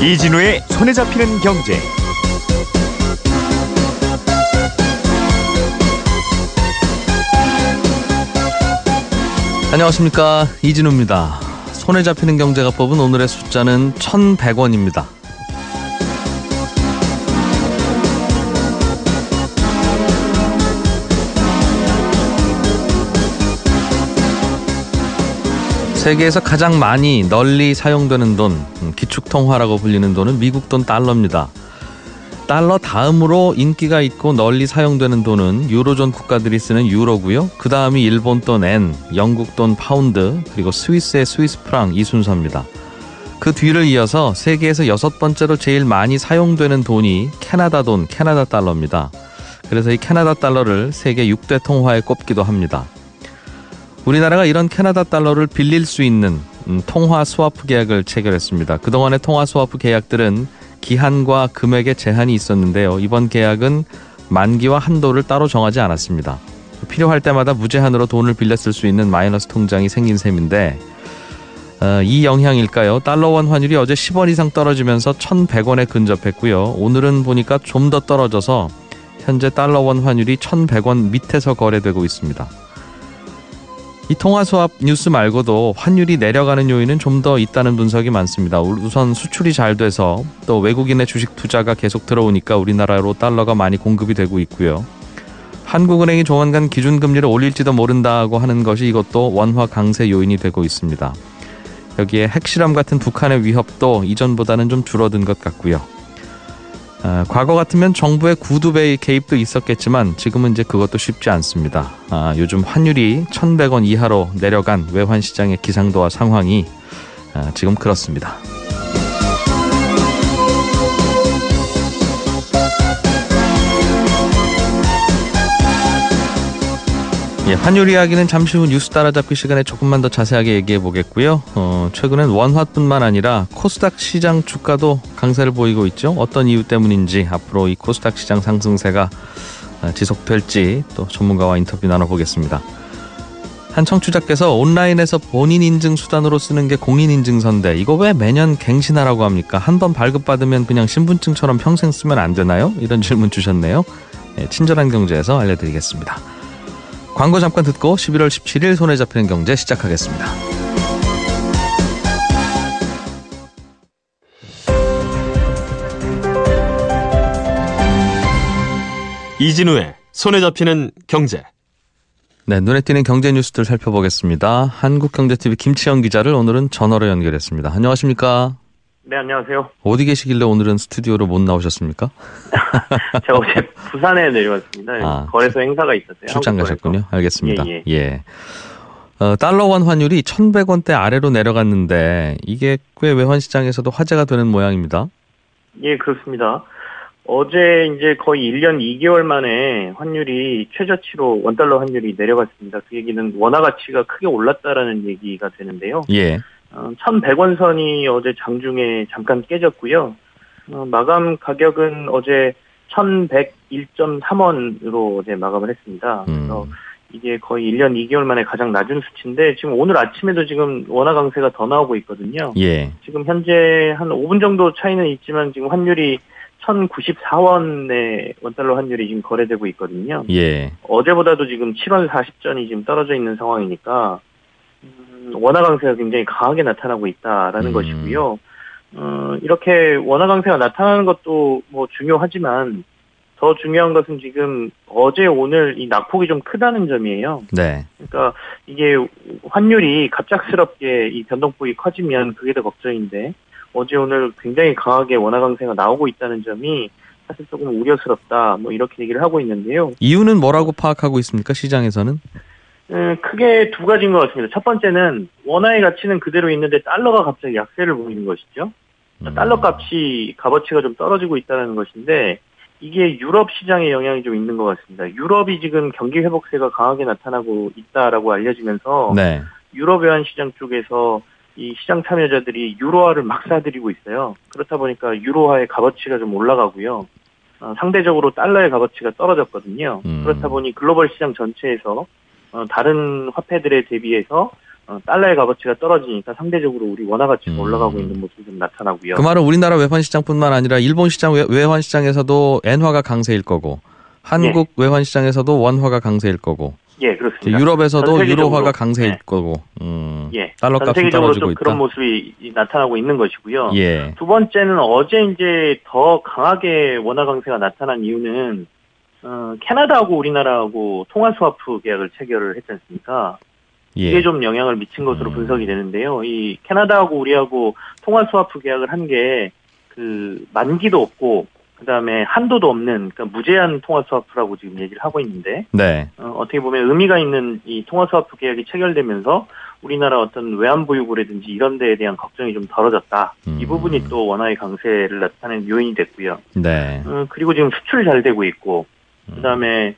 이진우의 손에 잡히는 경제. 안녕하십니까, 이진우입니다. 손에 잡히는 경제가 뽑은 오늘의 숫자는 1,100원입니다. 세계에서 가장 많이 널리 사용되는 돈, 기축통화라고 불리는 돈은 미국 돈 달러입니다. 달러 다음으로 인기가 있고 널리 사용되는 돈은 유로존 국가들이 쓰는 유로고요. 그 다음이 일본 돈 엔, 영국 돈 파운드, 그리고 스위스의 스위스 프랑 이 순서입니다. 그 뒤를 이어서 세계에서 6번째로 제일 많이 사용되는 돈이 캐나다 돈, 캐나다 달러입니다. 그래서 이 캐나다 달러를 세계 6대 통화에 꼽기도 합니다. 우리나라가 이런 캐나다 달러를 빌릴 수 있는 통화 스와프 계약을 체결했습니다. 그동안의 통화 스와프 계약들은 기한과 금액에 제한이 있었는데요. 이번 계약은 만기와 한도를 따로 정하지 않았습니다. 필요할 때마다 무제한으로 돈을 빌려 쓸 수 있는 마이너스 통장이 생긴 셈인데 이 영향일까요? 달러원 환율이 어제 10원 이상 떨어지면서 1,100원에 근접했고요. 오늘은 보니까 좀 더 떨어져서 현재 달러원 환율이 1,100원 밑에서 거래되고 있습니다. 이 통화 스왑 뉴스 말고도 환율이 내려가는 요인은 좀 더 있다는 분석이 많습니다. 우선 수출이 잘 돼서 또 외국인의 주식 투자가 계속 들어오니까 우리나라로 달러가 많이 공급이 되고 있고요. 한국은행이 조만간 기준금리를 올릴지도 모른다고 하는 것이 이것도 원화 강세 요인이 되고 있습니다. 여기에 핵실험 같은 북한의 위협도 이전보다는 좀 줄어든 것 같고요. 과거 같으면 정부의 구두배 개입도 있었겠지만 지금은 이제 그것도 쉽지 않습니다. 요즘 환율이 1,100원 이하로 내려간 외환시장의 기상도와 상황이 지금 그렇습니다. 환율 이야기는 잠시 후 뉴스 따라잡기 시간에 조금만 더 자세하게 얘기해 보겠고요. 최근엔 원화뿐만 아니라 코스닥 시장 주가도 강세를 보이고 있죠. 어떤 이유 때문인지 앞으로 이 코스닥 시장 상승세가 지속될지 또 전문가와 인터뷰 나눠보겠습니다. 한 청취자께서 온라인에서 본인 인증 수단으로 쓰는 게 공인인증서인데 이거 왜 매년 갱신하라고 합니까? 한번 발급받으면 그냥 신분증처럼 평생 쓰면 안 되나요? 이런 질문 주셨네요. 친절한 경제에서 알려드리겠습니다. 광고 잠깐 듣고 11월 17일 손에 잡히는 경제 시작하겠습니다. 이진우의 손에 잡히는 경제. 네, 눈에 띄는 경제 뉴스들 살펴보겠습니다. 한국경제TV 김치영 기자를 오늘은 전화로 연결했습니다. 안녕하십니까? 네, 안녕하세요. 어디 계시길래 오늘은 스튜디오로 못 나오셨습니까? 제가 어제 부산에 내려왔습니다. 거래소 행사가 있었어요. 출장 가셨군요. 알겠습니다. 예. 달러원 환율이 1,100원대 아래로 내려갔는데 이게 꽤 외환시장에서도 화제가 되는 모양입니다. 예, 그렇습니다. 어제 이제 거의 1년 2개월 만에 환율이 최저치로 원달러 환율이 내려갔습니다. 그 얘기는 원화 가치가 크게 올랐다라는 얘기가 되는데요. 예. 1,100원 선이 어제 장중에 잠깐 깨졌고요. 마감 가격은 어제 1,101.3원으로 어제 마감을 했습니다. 그래서 이게 거의 1년 2개월 만에 가장 낮은 수치인데 지금 오늘 아침에도 지금 원화 강세가 더 나오고 있거든요. 예. 지금 현재 한 5분 정도 차이는 있지만 지금 환율이 1,094원의 원달러 환율이 지금 거래되고 있거든요. 예. 어제보다도 지금 7원 40전이 지금 떨어져 있는 상황이니까 원화 강세가 굉장히 강하게 나타나고 있다라는 것이고요. 이렇게 원화 강세가 나타나는 것도 뭐 중요하지만 더 중요한 것은 지금 어제 오늘 이 낙폭이 좀 크다는 점이에요. 네. 그러니까 이게 환율이 갑작스럽게 이 변동폭이 커지면 그게 더 걱정인데 어제 오늘 굉장히 강하게 원화 강세가 나오고 있다는 점이 사실 조금 우려스럽다. 뭐 이렇게 얘기를 하고 있는데요. 이유는 뭐라고 파악하고 있습니까? 시장에서는? 크게 두 가지인 것 같습니다. 첫 번째는 원화의 가치는 그대로 있는데 달러가 갑자기 약세를 보이는 것이죠. 달러 값이 값어치가 좀 떨어지고 있다는 것인데 이게 유럽 시장에 영향이 좀 있는 것 같습니다. 유럽이 지금 경기 회복세가 강하게 나타나고 있다라고 알려지면서 네. 유럽 외환 시장 쪽에서 이 시장 참여자들이 유로화를 막 사들이고 있어요. 그렇다 보니까 유로화의 값어치가 좀 올라가고요. 상대적으로 달러의 값어치가 떨어졌거든요. 그렇다 보니 글로벌 시장 전체에서 다른 화폐들에 대비해서 달러의 값어치가 떨어지니까 상대적으로 우리 원화 가치가 올라가고 있는 모습이 좀 나타나고요. 그 말은 우리나라 외환 시장뿐만 아니라 일본 시장 외환 시장에서도 엔화가 강세일 거고 한국 외환 시장에서도 원화가 강세일 거고 예, 그렇습니다. 유럽에서도 유로화가 강세일 거고 달러 전 값은 세계적으로 떨어지고 좀 있다. 그런 모습이 나타나고 있는 것이고요. 예. 두 번째는 어제 이제 더 강하게 원화 강세가 나타난 이유는 캐나다하고 우리나라하고 통화 스와프 계약을 체결을 했지 않습니까? 예. 이게 좀 영향을 미친 것으로 분석이 되는데요. 이 캐나다하고 우리하고 통화 스와프 계약을 한 게 그 만기도 없고 그다음에 한도도 없는 그러니까 무제한 통화 스와프라고 지금 얘기를 하고 있는데 네. 어떻게 보면 의미가 있는 이 통화 스와프 계약이 체결되면서 우리나라 어떤 외환 보유고라든지 이런 데에 대한 걱정이 좀 덜어졌다. 이 부분이 또 원화의 강세를 나타내는 요인이 됐고요. 네. 그리고 지금 수출 잘 되고 있고 그다음에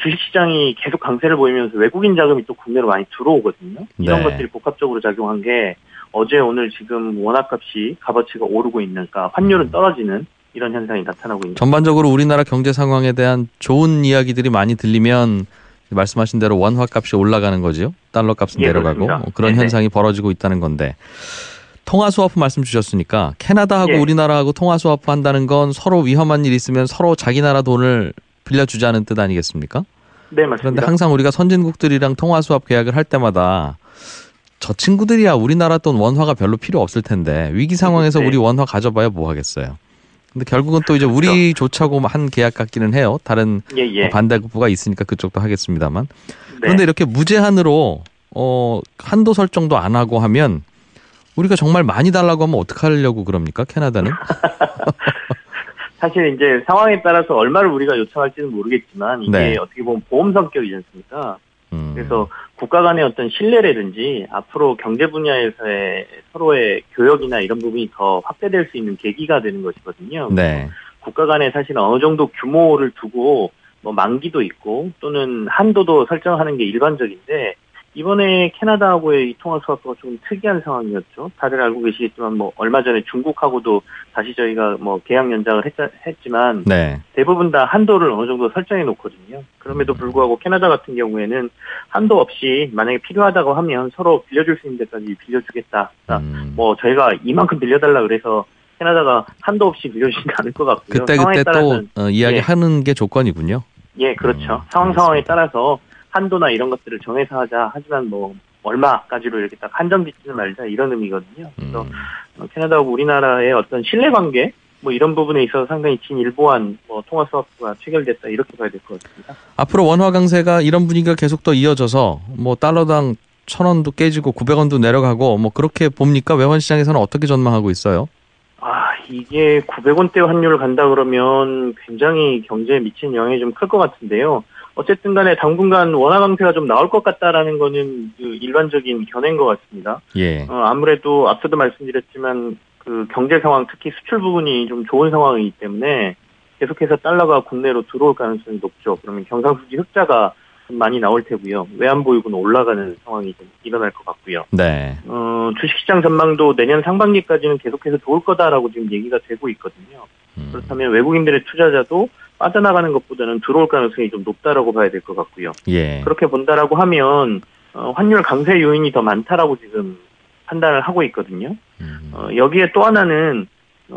주식시장이 계속 강세를 보이면서 외국인 자금이 또 국내로 많이 들어오거든요. 이런 네. 것들이 복합적으로 작용한 게 어제 오늘 지금 원화값이 값어치가 오르고 있는, 그러니까 환율은 떨어지는 이런 현상이 나타나고 있는. 전반적으로 우리나라 경제 상황에 대한 좋은 이야기들이 많이 들리면 말씀하신 대로 원화 값이 올라가는 거죠. 달러 값은 내려가고 그렇습니다. 그런 네네. 현상이 벌어지고 있다는 건데 통화 스와프 말씀 주셨으니까 캐나다하고 예. 우리나라하고 통화 스와프 한다는 건 서로 위험한 일 있으면 서로 자기 나라 돈을 빌려주자는 뜻 아니겠습니까? 네, 맞습니다. 그런데 항상 우리가 선진국들이랑 통화 스왑 계약을 할 때마다 저 친구들이야 우리나라 돈 원화가 별로 필요 없을 텐데 위기 상황에서 네. 우리 원화 가져봐야 뭐 하겠어요. 근데 결국은 또 이제 우리 좋자고 한 계약 같기는 해요. 다른 예. 반대국부가 있으니까 그쪽도 하겠습니다만. 네. 그런데 이렇게 무제한으로 한도 설정도 안 하고 하면 우리가 정말 많이 달라고 하면 어떡하려고 그럽니까? 캐나다는? 사실 이제 상황에 따라서 얼마를 우리가 요청할지는 모르겠지만 이게 네. 어떻게 보면 보험 성격이지 않습니까? 그래서 국가 간의 어떤 신뢰라든지 앞으로 경제 분야에서의 서로의 교역이나 이런 부분이 더 확대될 수 있는 계기가 되는 것이거든요. 네. 국가 간에 사실 어느 정도 규모를 두고 뭐 만기도 있고 또는 한도도 설정하는 게 일반적인데 이번에 캐나다하고의 이 통화 스와프가 좀 특이한 상황이었죠. 다들 알고 계시겠지만 뭐 얼마 전에 중국하고도 다시 저희가 뭐 계약 연장을 했지만 네. 대부분 다 한도를 어느 정도 설정해 놓거든요. 그럼에도 불구하고 캐나다 같은 경우에는 한도 없이 만약에 필요하다고 하면 서로 빌려줄 수 있는 데까지 빌려주겠다. 뭐 저희가 이만큼 빌려달라 그래서 캐나다가 한도 없이 빌려주지는 않을 것 같고요. 그때 또 이야기하는 게 조건이군요. 예, 그렇죠. 상황에 따라서 한도나 이런 것들을 정해서 하자. 하지만 뭐 얼마까지로 이렇게 딱 한정 짓지는 말자 이런 의미거든요. 그래서 캐나다하고 우리나라의 어떤 신뢰관계 뭐 이런 부분에 있어서 상당히 진일보한 뭐 통화 스와프가 체결됐다 이렇게 봐야 될 것 같습니다. 앞으로 원화 강세가 이런 분위기가 계속 더 이어져서 뭐 달러당 1,000원도 깨지고 900원도 내려가고 뭐 그렇게 봅니까? 외환 시장에서는 어떻게 전망하고 있어요? 이게 900원대 환율을 간다 그러면 굉장히 경제에 미치는 영향이 좀 클 것 같은데요. 어쨌든 간에 당분간 원화 강세가 좀 나올 것 같다라는 거는 그 일반적인 견해인 것 같습니다. 예. 아무래도 앞서도 말씀드렸지만 그 경제 상황 특히 수출 부분이 좀 좋은 상황이기 때문에 계속해서 달러가 국내로 들어올 가능성이 높죠. 그러면 경상수지 흑자가 좀 많이 나올 테고요. 외환보유고는 올라가는 상황이 좀 일어날 것 같고요. 네. 주식시장 전망도 내년 상반기까지는 계속해서 좋을 거다라고 지금 얘기가 되고 있거든요. 그렇다면 외국인들의 투자자도 빠져나가는 것보다는 들어올 가능성이 좀 높다라고 봐야 될 것 같고요. 예. 그렇게 본다라고 하면 환율 강세 요인이 더 많다라고 지금 판단을 하고 있거든요. 여기에 또 하나는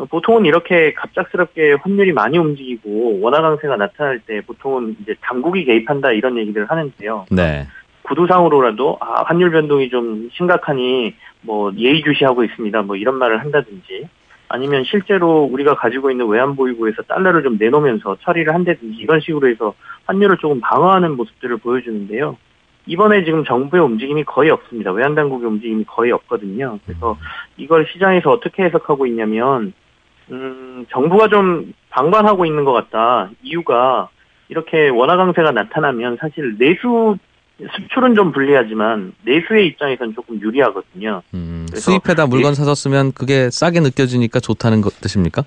보통은 이렇게 갑작스럽게 환율이 많이 움직이고 원화 강세가 나타날 때 보통은 이제 당국이 개입한다 이런 얘기를 하는데요. 네. 구두상으로라도 환율 변동이 좀 심각하니 뭐 예의주시하고 있습니다. 뭐 이런 말을 한다든지 아니면 실제로 우리가 가지고 있는 외환보유고에서 달러를 좀 내놓으면서 처리를 한다든지 이런 식으로 해서 환율을 조금 방어하는 모습들을 보여주는데요. 이번에 지금 정부의 움직임이 거의 없습니다. 외환당국의 움직임이 거의 없거든요. 그래서 이걸 시장에서 어떻게 해석하고 있냐면 정부가 좀 방관하고 있는 것 같다. 이유가 이렇게 원화 강세가 나타나면 사실 수출은 좀 불리하지만 내수의 입장에서는 조금 유리하거든요. 수입해다 물건 사서 쓰면 그게 싸게 느껴지니까 좋다는 뜻입니까?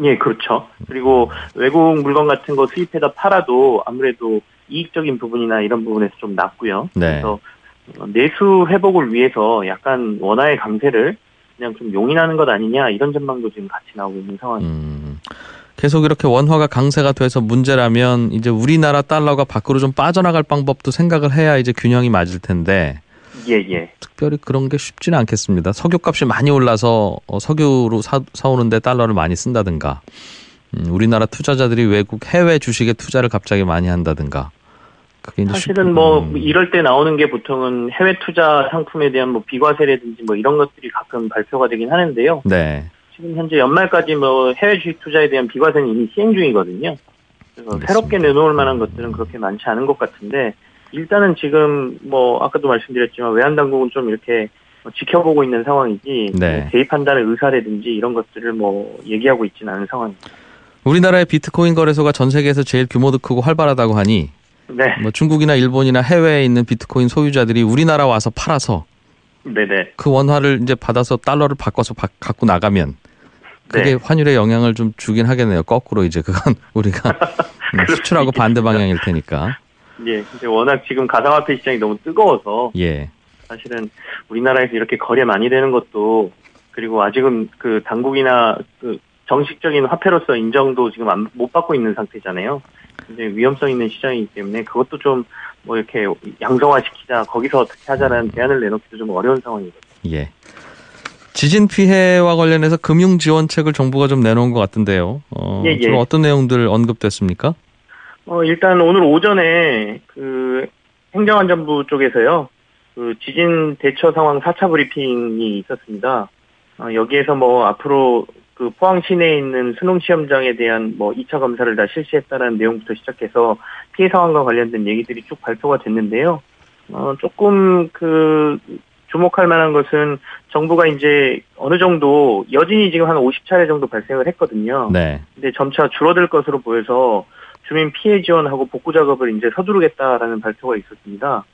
예, 그렇죠. 그리고 외국 물건 같은 거 수입해다 팔아도 아무래도 이익적인 부분이나 이런 부분에서 좀 낮고요. 네. 그래서 내수 회복을 위해서 약간 원화의 강세를 그냥 좀 용인하는 것 아니냐 이런 전망도 지금 같이 나오고 있는 상황입니다. 계속 이렇게 원화가 강세가 돼서 문제라면 이제 우리나라 달러가 밖으로 좀 빠져나갈 방법도 생각을 해야 이제 균형이 맞을 텐데 예. 특별히 그런 게 쉽지는 않겠습니다. 석유값이 많이 올라서 석유로 사오는데 달러를 많이 쓴다든가, 우리나라 투자자들이 외국 해외 주식에 투자를 갑자기 많이 한다든가. 그게 이제 사실은 이럴 때 나오는 게 보통은 해외 투자 상품에 대한 비과세라든지 이런 것들이 가끔 발표가 되긴 하는데요. 네. 지금 현재 연말까지 해외 주식 투자에 대한 비과세는 이미 시행 중이거든요. 그래서 알겠습니다. 새롭게 내놓을 만한 것들은 그렇게 많지 않은 것 같은데, 일단은 지금 아까도 말씀드렸지만 외환 당국은 좀 이렇게 지켜보고 있는 상황이지, 네. 개입한다는 의사라든지 이런 것들을 얘기하고 있지는 않은 상황입니다. 우리나라의 비트코인 거래소가 전 세계에서 제일 규모도 크고 활발하다고 하니, 네. 중국이나 일본이나 해외에 있는 비트코인 소유자들이 우리나라 와서 팔아서 네네. 그 원화를 이제 받아서 달러를 바꿔서 갖고 나가면 그게 네. 환율에 영향을 좀 주긴 하겠네요. 거꾸로 이제 그건 우리가 수출하고 반대 방향일 테니까. 예, 이제 워낙 지금 가상화폐 시장이 너무 뜨거워서 예. 사실은 우리나라에서 이렇게 거래 많이 되는 것도, 그리고 아직은 그 당국이나 그 정식적인 화폐로서 인정도 지금 못 받고 있는 상태잖아요. 이제 위험성 있는 시장이기 때문에 그것도 좀 이렇게 양성화시키자, 거기서 어떻게 하자라는 제안을 내놓기도 좀 어려운 상황이거든요. 예. 지진 피해와 관련해서 금융 지원책을 정부가 좀 내놓은 것 같은데요. 예. 주로 어떤 내용들 언급됐습니까? 일단 오늘 오전에 그 행정안전부 쪽에서요, 그 지진 대처 상황 4차 브리핑이 있었습니다. 여기에서 앞으로 그 포항 시내에 있는 수능 시험장에 대한 2차 검사를 다 실시했다는 내용부터 시작해서 피해 상황과 관련된 얘기들이 쭉 발표가 됐는데요. 조금 주목할 만한 것은 정부가 이제 어느 정도 여진이 지금 한 50차례 정도 발생을 했거든요. 네. 근데 점차 줄어들 것으로 보여서 주민 피해 지원하고 복구 작업을 이제 서두르겠다라는 발표가 있었습니다.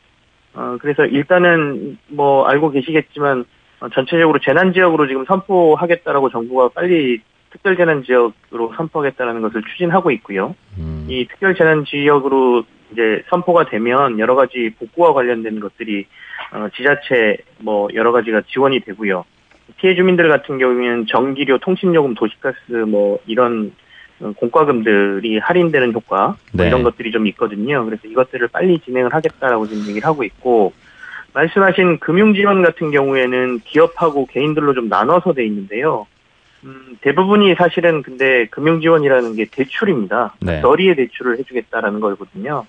그래서 일단은 알고 계시겠지만 전체적으로 재난지역으로 지금 선포하겠다라고 정부가 빨리 특별재난지역으로 선포하겠다라는 것을 추진하고 있고요. 이 특별재난지역으로 이제 선포가 되면 여러 가지 복구와 관련된 것들이 지자체 여러 가지가 지원이 되고요. 피해 주민들 같은 경우에는 전기료, 통신요금, 도시가스 이런 공과금들이 할인되는 효과 네. 이런 것들이 좀 있거든요. 그래서 이것들을 빨리 진행을 하겠다라고 지금 얘기를 하고 있고, 말씀하신 금융지원 같은 경우에는 기업하고 개인들로 좀 나눠서 돼 있는데요. 대부분이 사실은 근데 금융지원이라는 게 대출입니다. 네. 저리의 대출을 해주겠다라는 거거든요.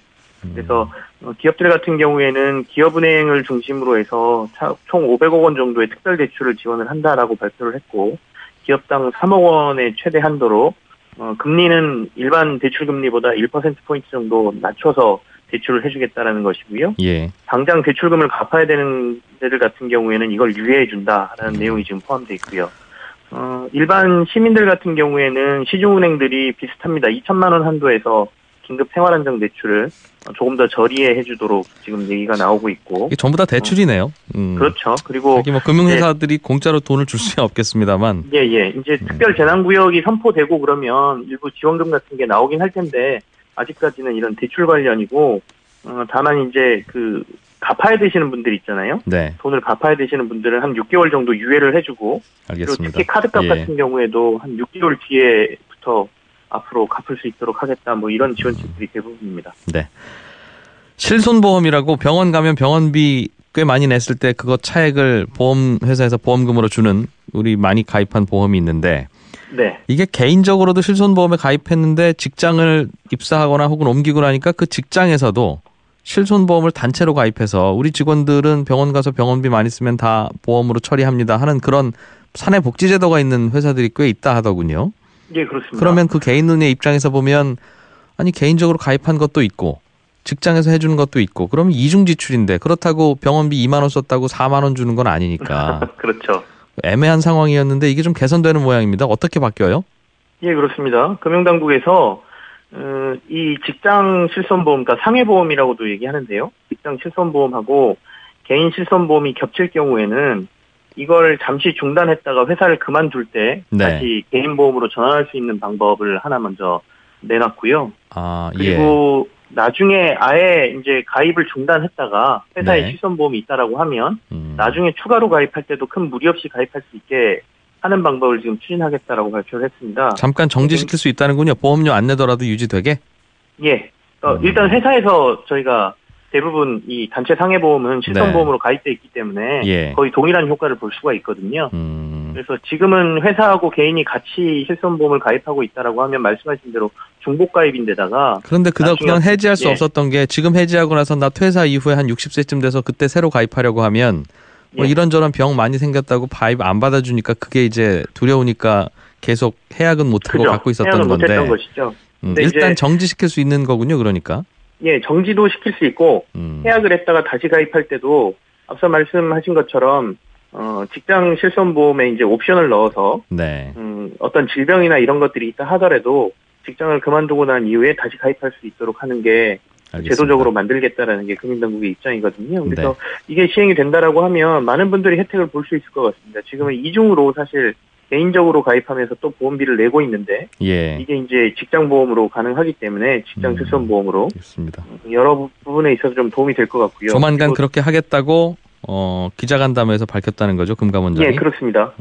그래서 기업들 같은 경우에는 기업은행을 중심으로 해서 총 500억 원 정도의 특별 대출을 지원을 한다라고 발표를 했고, 기업당 3억 원의 최대 한도로 금리는 일반 대출 금리보다 1%포인트 정도 낮춰서 대출을 해주겠다라는 것이고요. 예. 당장 대출금을 갚아야 되는 데들 같은 경우에는 이걸 유예해 준다라는 내용이 지금 포함되어 있고요. 일반 시민들 같은 경우에는 시중은행들이 비슷합니다. 2천만 원 한도에서 긴급 생활안정 대출을 조금 더 저리에 해주도록 지금 얘기가 나오고 있고. 이게 전부 다 대출이네요. 그렇죠. 그리고 금융회사들이 공짜로 돈을 줄 수는 없겠습니다만. 예. 이제 특별 재난구역이 선포되고 그러면 일부 지원금 같은 게 나오긴 할 텐데 아직까지는 이런 대출 관련이고, 다만 이제 갚아야 되시는 분들 있잖아요. 네. 돈을 갚아야 되시는 분들은 한 6개월 정도 유예를 해주고, 알겠습니다. 그리고 특히 카드값 같은 경우에도 한 6개월 뒤에부터 앞으로 갚을 수 있도록 하겠다, 이런 지원책들이 대부분입니다. 네. 실손보험이라고 병원 가면 병원비 꽤 많이 냈을 때 그거 차액을 보험회사에서 보험금으로 주는, 우리 많이 가입한 보험이 있는데, 네. 이게 개인적으로도 실손보험에 가입했는데 직장을 입사하거나 혹은 옮기고 나니까 그 직장에서도 실손보험을 단체로 가입해서 우리 직원들은 병원 가서 병원비 많이 쓰면 다 보험으로 처리합니다 하는 그런 사내복지제도가 있는 회사들이 꽤 있다 하더군요. 예, 그렇습니다. 그러면 그 개인의 입장에서 보면, 아니 개인적으로 가입한 것도 있고 직장에서 해주는 것도 있고, 그러면 이중 지출인데 그렇다고 병원비 2만 원 썼다고 4만 원 주는 건 아니니까. 그렇죠. 애매한 상황이었는데 이게 좀 개선되는 모양입니다. 어떻게 바뀌어요? 예, 그렇습니다. 금융당국에서 이 직장 실손보험, 그러니까 상해보험이라고도 얘기하는데요. 직장 실손보험하고 개인 실손보험이 겹칠 경우에는 이걸 잠시 중단했다가 회사를 그만둘 때 네. 다시 개인보험으로 전환할 수 있는 방법을 하나 먼저 내놨고요. 그리고 나중에 아예 이제 가입을 중단했다가 회사에 네. 실손보험이 있다라고 하면 나중에 추가로 가입할 때도 큰 무리 없이 가입할 수 있게 하는 방법을 지금 추진하겠다라고 발표를 했습니다. 잠깐 정지시킬 수 있다는군요. 보험료 안 내더라도 유지되게? 예. 일단 회사에서 저희가 대부분 이 단체 상해보험은 실손보험으로 가입돼 있기 때문에 예. 거의 동일한 효과를 볼 수가 있거든요. 그래서 지금은 회사하고 개인이 같이 실손보험을 가입하고 있다라고 하면 말씀하신 대로 중복 가입인데다가 그런데 그냥 해지할 수 예. 없었던 게 지금 해지하고 나서 나 퇴사 이후에 한 60세쯤 돼서 그때 새로 가입하려고 하면 뭐 예. 이런저런 병 많이 생겼다고 가입 안 받아주니까 그게 이제 두려우니까 계속 해약은 못하고 그죠. 갖고 있었던 해약은 건데 못했던 것이죠. 근데 일단 이제 정지시킬 수 있는 거군요. 그러니까. 예, 정지도 시킬 수 있고 해약을 했다가 다시 가입할 때도 앞서 말씀하신 것처럼 직장 실손보험에 이제 옵션을 넣어서 네. 어떤 질병이나 이런 것들이 있다 하더라도 직장을 그만두고 난 이후에 다시 가입할 수 있도록 하는 게 알겠습니다. 제도적으로 만들겠다라는 게 금융당국의 입장이거든요. 그래서 네. 이게 시행이 된다라고 하면 많은 분들이 혜택을 볼 수 있을 것 같습니다. 지금은 이중으로 사실 개인적으로 가입하면서 또 보험비를 내고 있는데 예. 이게 이제 직장보험으로 가능하기 때문에 직장 실손보험으로 있습니다. 여러 부분에 있어서 좀 도움이 될 것 같고요. 조만간 그리고, 그렇게 하겠다고 기자간담회에서 밝혔다는 거죠. 금감원장이. 예, 그렇습니다.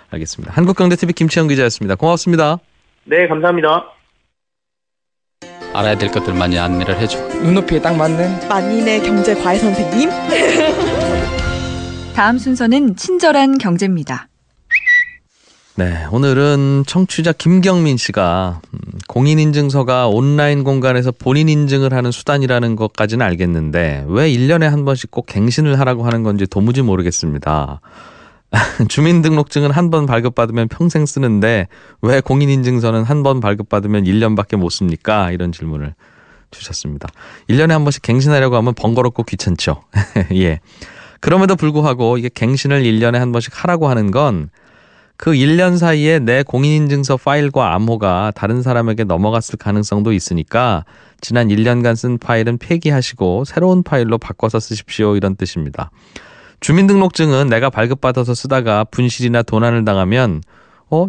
알겠습니다. 한국경제TV 김치영 기자였습니다. 고맙습니다. 네, 감사합니다. 알아야 될 것들 많이 안내를 해주고 눈높이에 딱 맞는 만인의 경제 과외 선생님. 다음 순서는 친절한 경제입니다. 네, 오늘은 청취자 김경민 씨가 공인인증서가 온라인 공간에서 본인 인증을 하는 수단이라는 것까지는 알겠는데 왜 1년에 한 번씩 꼭 갱신을 하라고 하는 건지 도무지 모르겠습니다. 주민등록증은 한 번 발급받으면 평생 쓰는데 왜 공인인증서는 한 번 발급받으면 1년밖에 못 씁니까? 이런 질문을 주셨습니다. 1년에 한 번씩 갱신하려고 하면 번거롭고 귀찮죠. 예. 그럼에도 불구하고 이게 갱신을 1년에 한 번씩 하라고 하는 건 그 1년 사이에 내 공인인증서 파일과 암호가 다른 사람에게 넘어갔을 가능성도 있으니까 지난 1년간 쓴 파일은 폐기하시고 새로운 파일로 바꿔서 쓰십시오. 이런 뜻입니다. 주민등록증은 내가 발급받아서 쓰다가 분실이나 도난을 당하면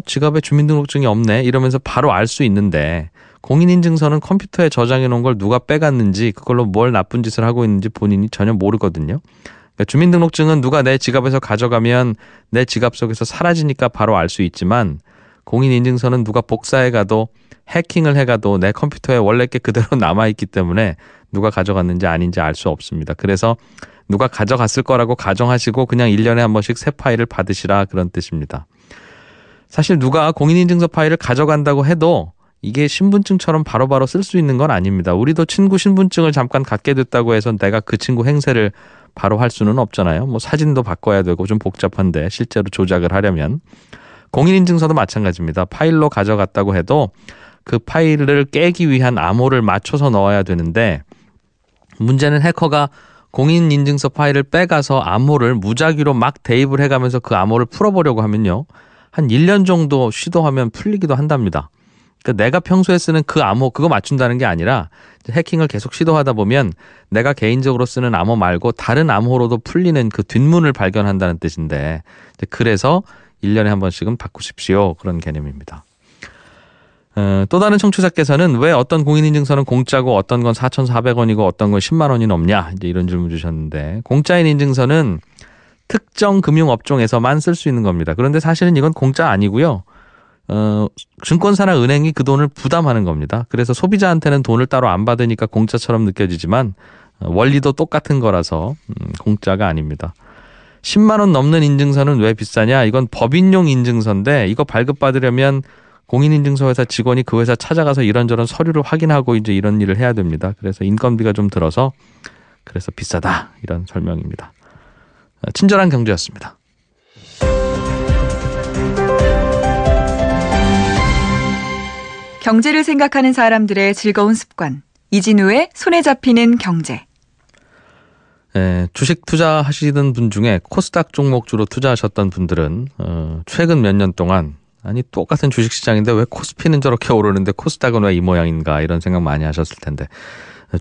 지갑에 주민등록증이 없네 이러면서 바로 알 수 있는데 공인인증서는 컴퓨터에 저장해 놓은 걸 누가 빼갔는지 그걸로 뭘 나쁜 짓을 하고 있는지 본인이 전혀 모르거든요. 그러니까 주민등록증은 누가 내 지갑에서 가져가면 내 지갑 속에서 사라지니까 바로 알 수 있지만 공인인증서는 누가 복사해 가도 해킹을 해 가도 내 컴퓨터에 원래 게 그대로 남아있기 때문에 누가 가져갔는지 아닌지 알 수 없습니다. 그래서 누가 가져갔을 거라고 가정하시고 그냥 1년에 한 번씩 새 파일을 받으시라 그런 뜻입니다. 사실 누가 공인인증서 파일을 가져간다고 해도 이게 신분증처럼 바로바로 쓸 수 있는 건 아닙니다. 우리도 친구 신분증을 잠깐 갖게 됐다고 해서 내가 그 친구 행세를 바로 할 수는 없잖아요. 뭐 사진도 바꿔야 되고 좀 복잡한데 실제로 조작을 하려면. 공인인증서도 마찬가지입니다. 파일로 가져갔다고 해도 그 파일을 깨기 위한 암호를 맞춰서 넣어야 되는데 문제는 해커가 공인인증서 파일을 빼가서 암호를 무작위로 막 대입을 해가면서 그 암호를 풀어보려고 하면요. 한 1년 정도 시도하면 풀리기도 한답니다. 그러니까 내가 평소에 쓰는 그 암호 그거 맞춘다는 게 아니라 해킹을 계속 시도하다 보면 내가 개인적으로 쓰는 암호 말고 다른 암호로도 풀리는 그 뒷문을 발견한다는 뜻인데 그래서 1년에 한 번씩은 바꾸십시오. 그런 개념입니다. 또 다른 청취자께서는 왜 어떤 공인인증서는 공짜고 어떤 건 4,400원이고 어떤 건 10만 원이 넘냐 이제 이런 질문 주셨는데 공짜인 인증서는 특정 금융업종에서만 쓸 수 있는 겁니다. 그런데 사실은 이건 공짜 아니고요. 증권사나 은행이 그 돈을 부담하는 겁니다. 그래서 소비자한테는 돈을 따로 안 받으니까 공짜처럼 느껴지지만 원리도 똑같은 거라서 공짜가 아닙니다. 10만 원 넘는 인증서는 왜 비싸냐? 이건 법인용 인증서인데 이거 발급받으려면 공인인증서 회사 직원이 그 회사 찾아가서 이런저런 서류를 확인하고 이제 이런 일을 해야 됩니다. 그래서 인건비가 좀 들어서 그래서 비싸다 이런 설명입니다. 친절한 경제였습니다. 경제를 생각하는 사람들의 즐거운 습관. 이진우의 손에 잡히는 경제. 네, 주식 투자하시던 분 중에 코스닥 종목 주로 투자하셨던 분들은 최근 몇 년 동안 아니 똑같은 주식시장인데 왜 코스피는 저렇게 오르는데 코스닥은 왜 이 모양인가 이런 생각 많이 하셨을 텐데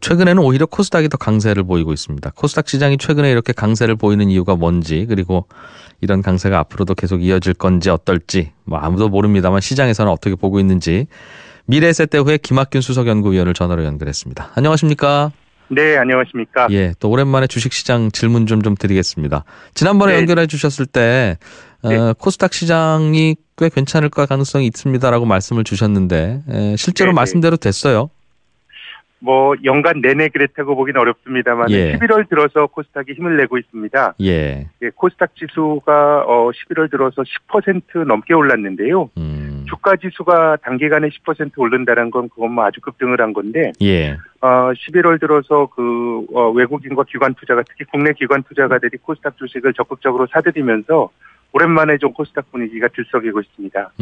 최근에는 오히려 코스닥이 더 강세를 보이고 있습니다. 코스닥 시장이 최근에 이렇게 강세를 보이는 이유가 뭔지 그리고 이런 강세가 앞으로도 계속 이어질 건지 어떨지 뭐 아무도 모릅니다만 시장에서는 어떻게 보고 있는지 미래에셋대후의 김학균 수석연구위원을 전화로 연결했습니다. 안녕하십니까? 네, 안녕하십니까? 예, 또 오랜만에 주식시장 질문 좀 드리겠습니다. 지난번에 네. 연결해 주셨을 때 코스닥 시장이 꽤 괜찮을 가능성이 있습니다라고 말씀을 주셨는데 실제로 네, 말씀대로 됐어요? 뭐 연간 내내 그랬다고 보기는 어렵습니다만 예. 11월 들어서 코스닥이 힘을 내고 있습니다. 예. 예, 코스닥 지수가 11월 들어서 10% 넘게 올랐는데요. 주가 지수가 단기간에 10% 오른다는 건 그건 뭐 아주 급등을 한 건데 예. 11월 들어서 외국인과 기관 투자가 특히 국내 기관 투자가들이 코스닥 주식을 적극적으로 사들이면서 오랜만에 좀 코스닥 분위기가 들썩이고 있습니다.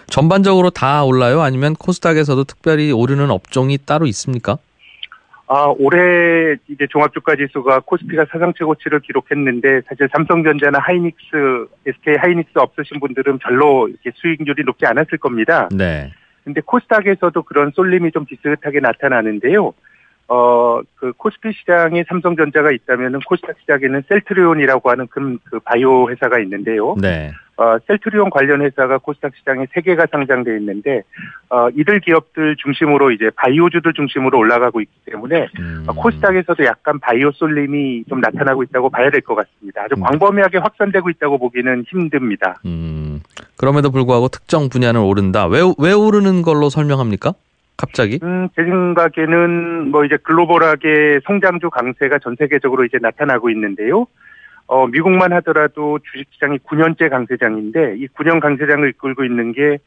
전반적으로 다 올라요? 아니면 코스닥에서도 특별히 오르는 업종이 따로 있습니까? 올해 이제 종합주가 지수가 코스피가 사상 최고치를 기록했는데 사실 삼성전자나 하이닉스, SK 하이닉스 없으신 분들은 별로 이렇게 수익률이 높지 않았을 겁니다. 네. 근데 코스닥에서도 그런 쏠림이 좀 비슷하게 나타나는데요. 그 코스피 시장에 삼성전자가 있다면은 코스닥 시장에는 셀트리온이라고 하는 그 바이오 회사가 있는데요. 네. 셀트리온 관련 회사가 코스닥 시장에 3개가 상장되어 있는데, 이들 기업들 중심으로 이제 바이오주들 중심으로 올라가고 있기 때문에, 코스닥에서도 약간 바이오 쏠림이 좀 나타나고 있다고 봐야 될 것 같습니다. 아주 광범위하게 확산되고 있다고 보기는 힘듭니다. 그럼에도 불구하고 특정 분야는 오른다. 왜 오르는 걸로 설명합니까? 갑자기? 제 생각에는 뭐 이제 글로벌하게 성장주 강세가 전 세계적으로 이제 나타나고 있는데요. 미국만 하더라도 주식시장이 9년째 강세장인데 이 9년 강세장을 이끌고 있는 게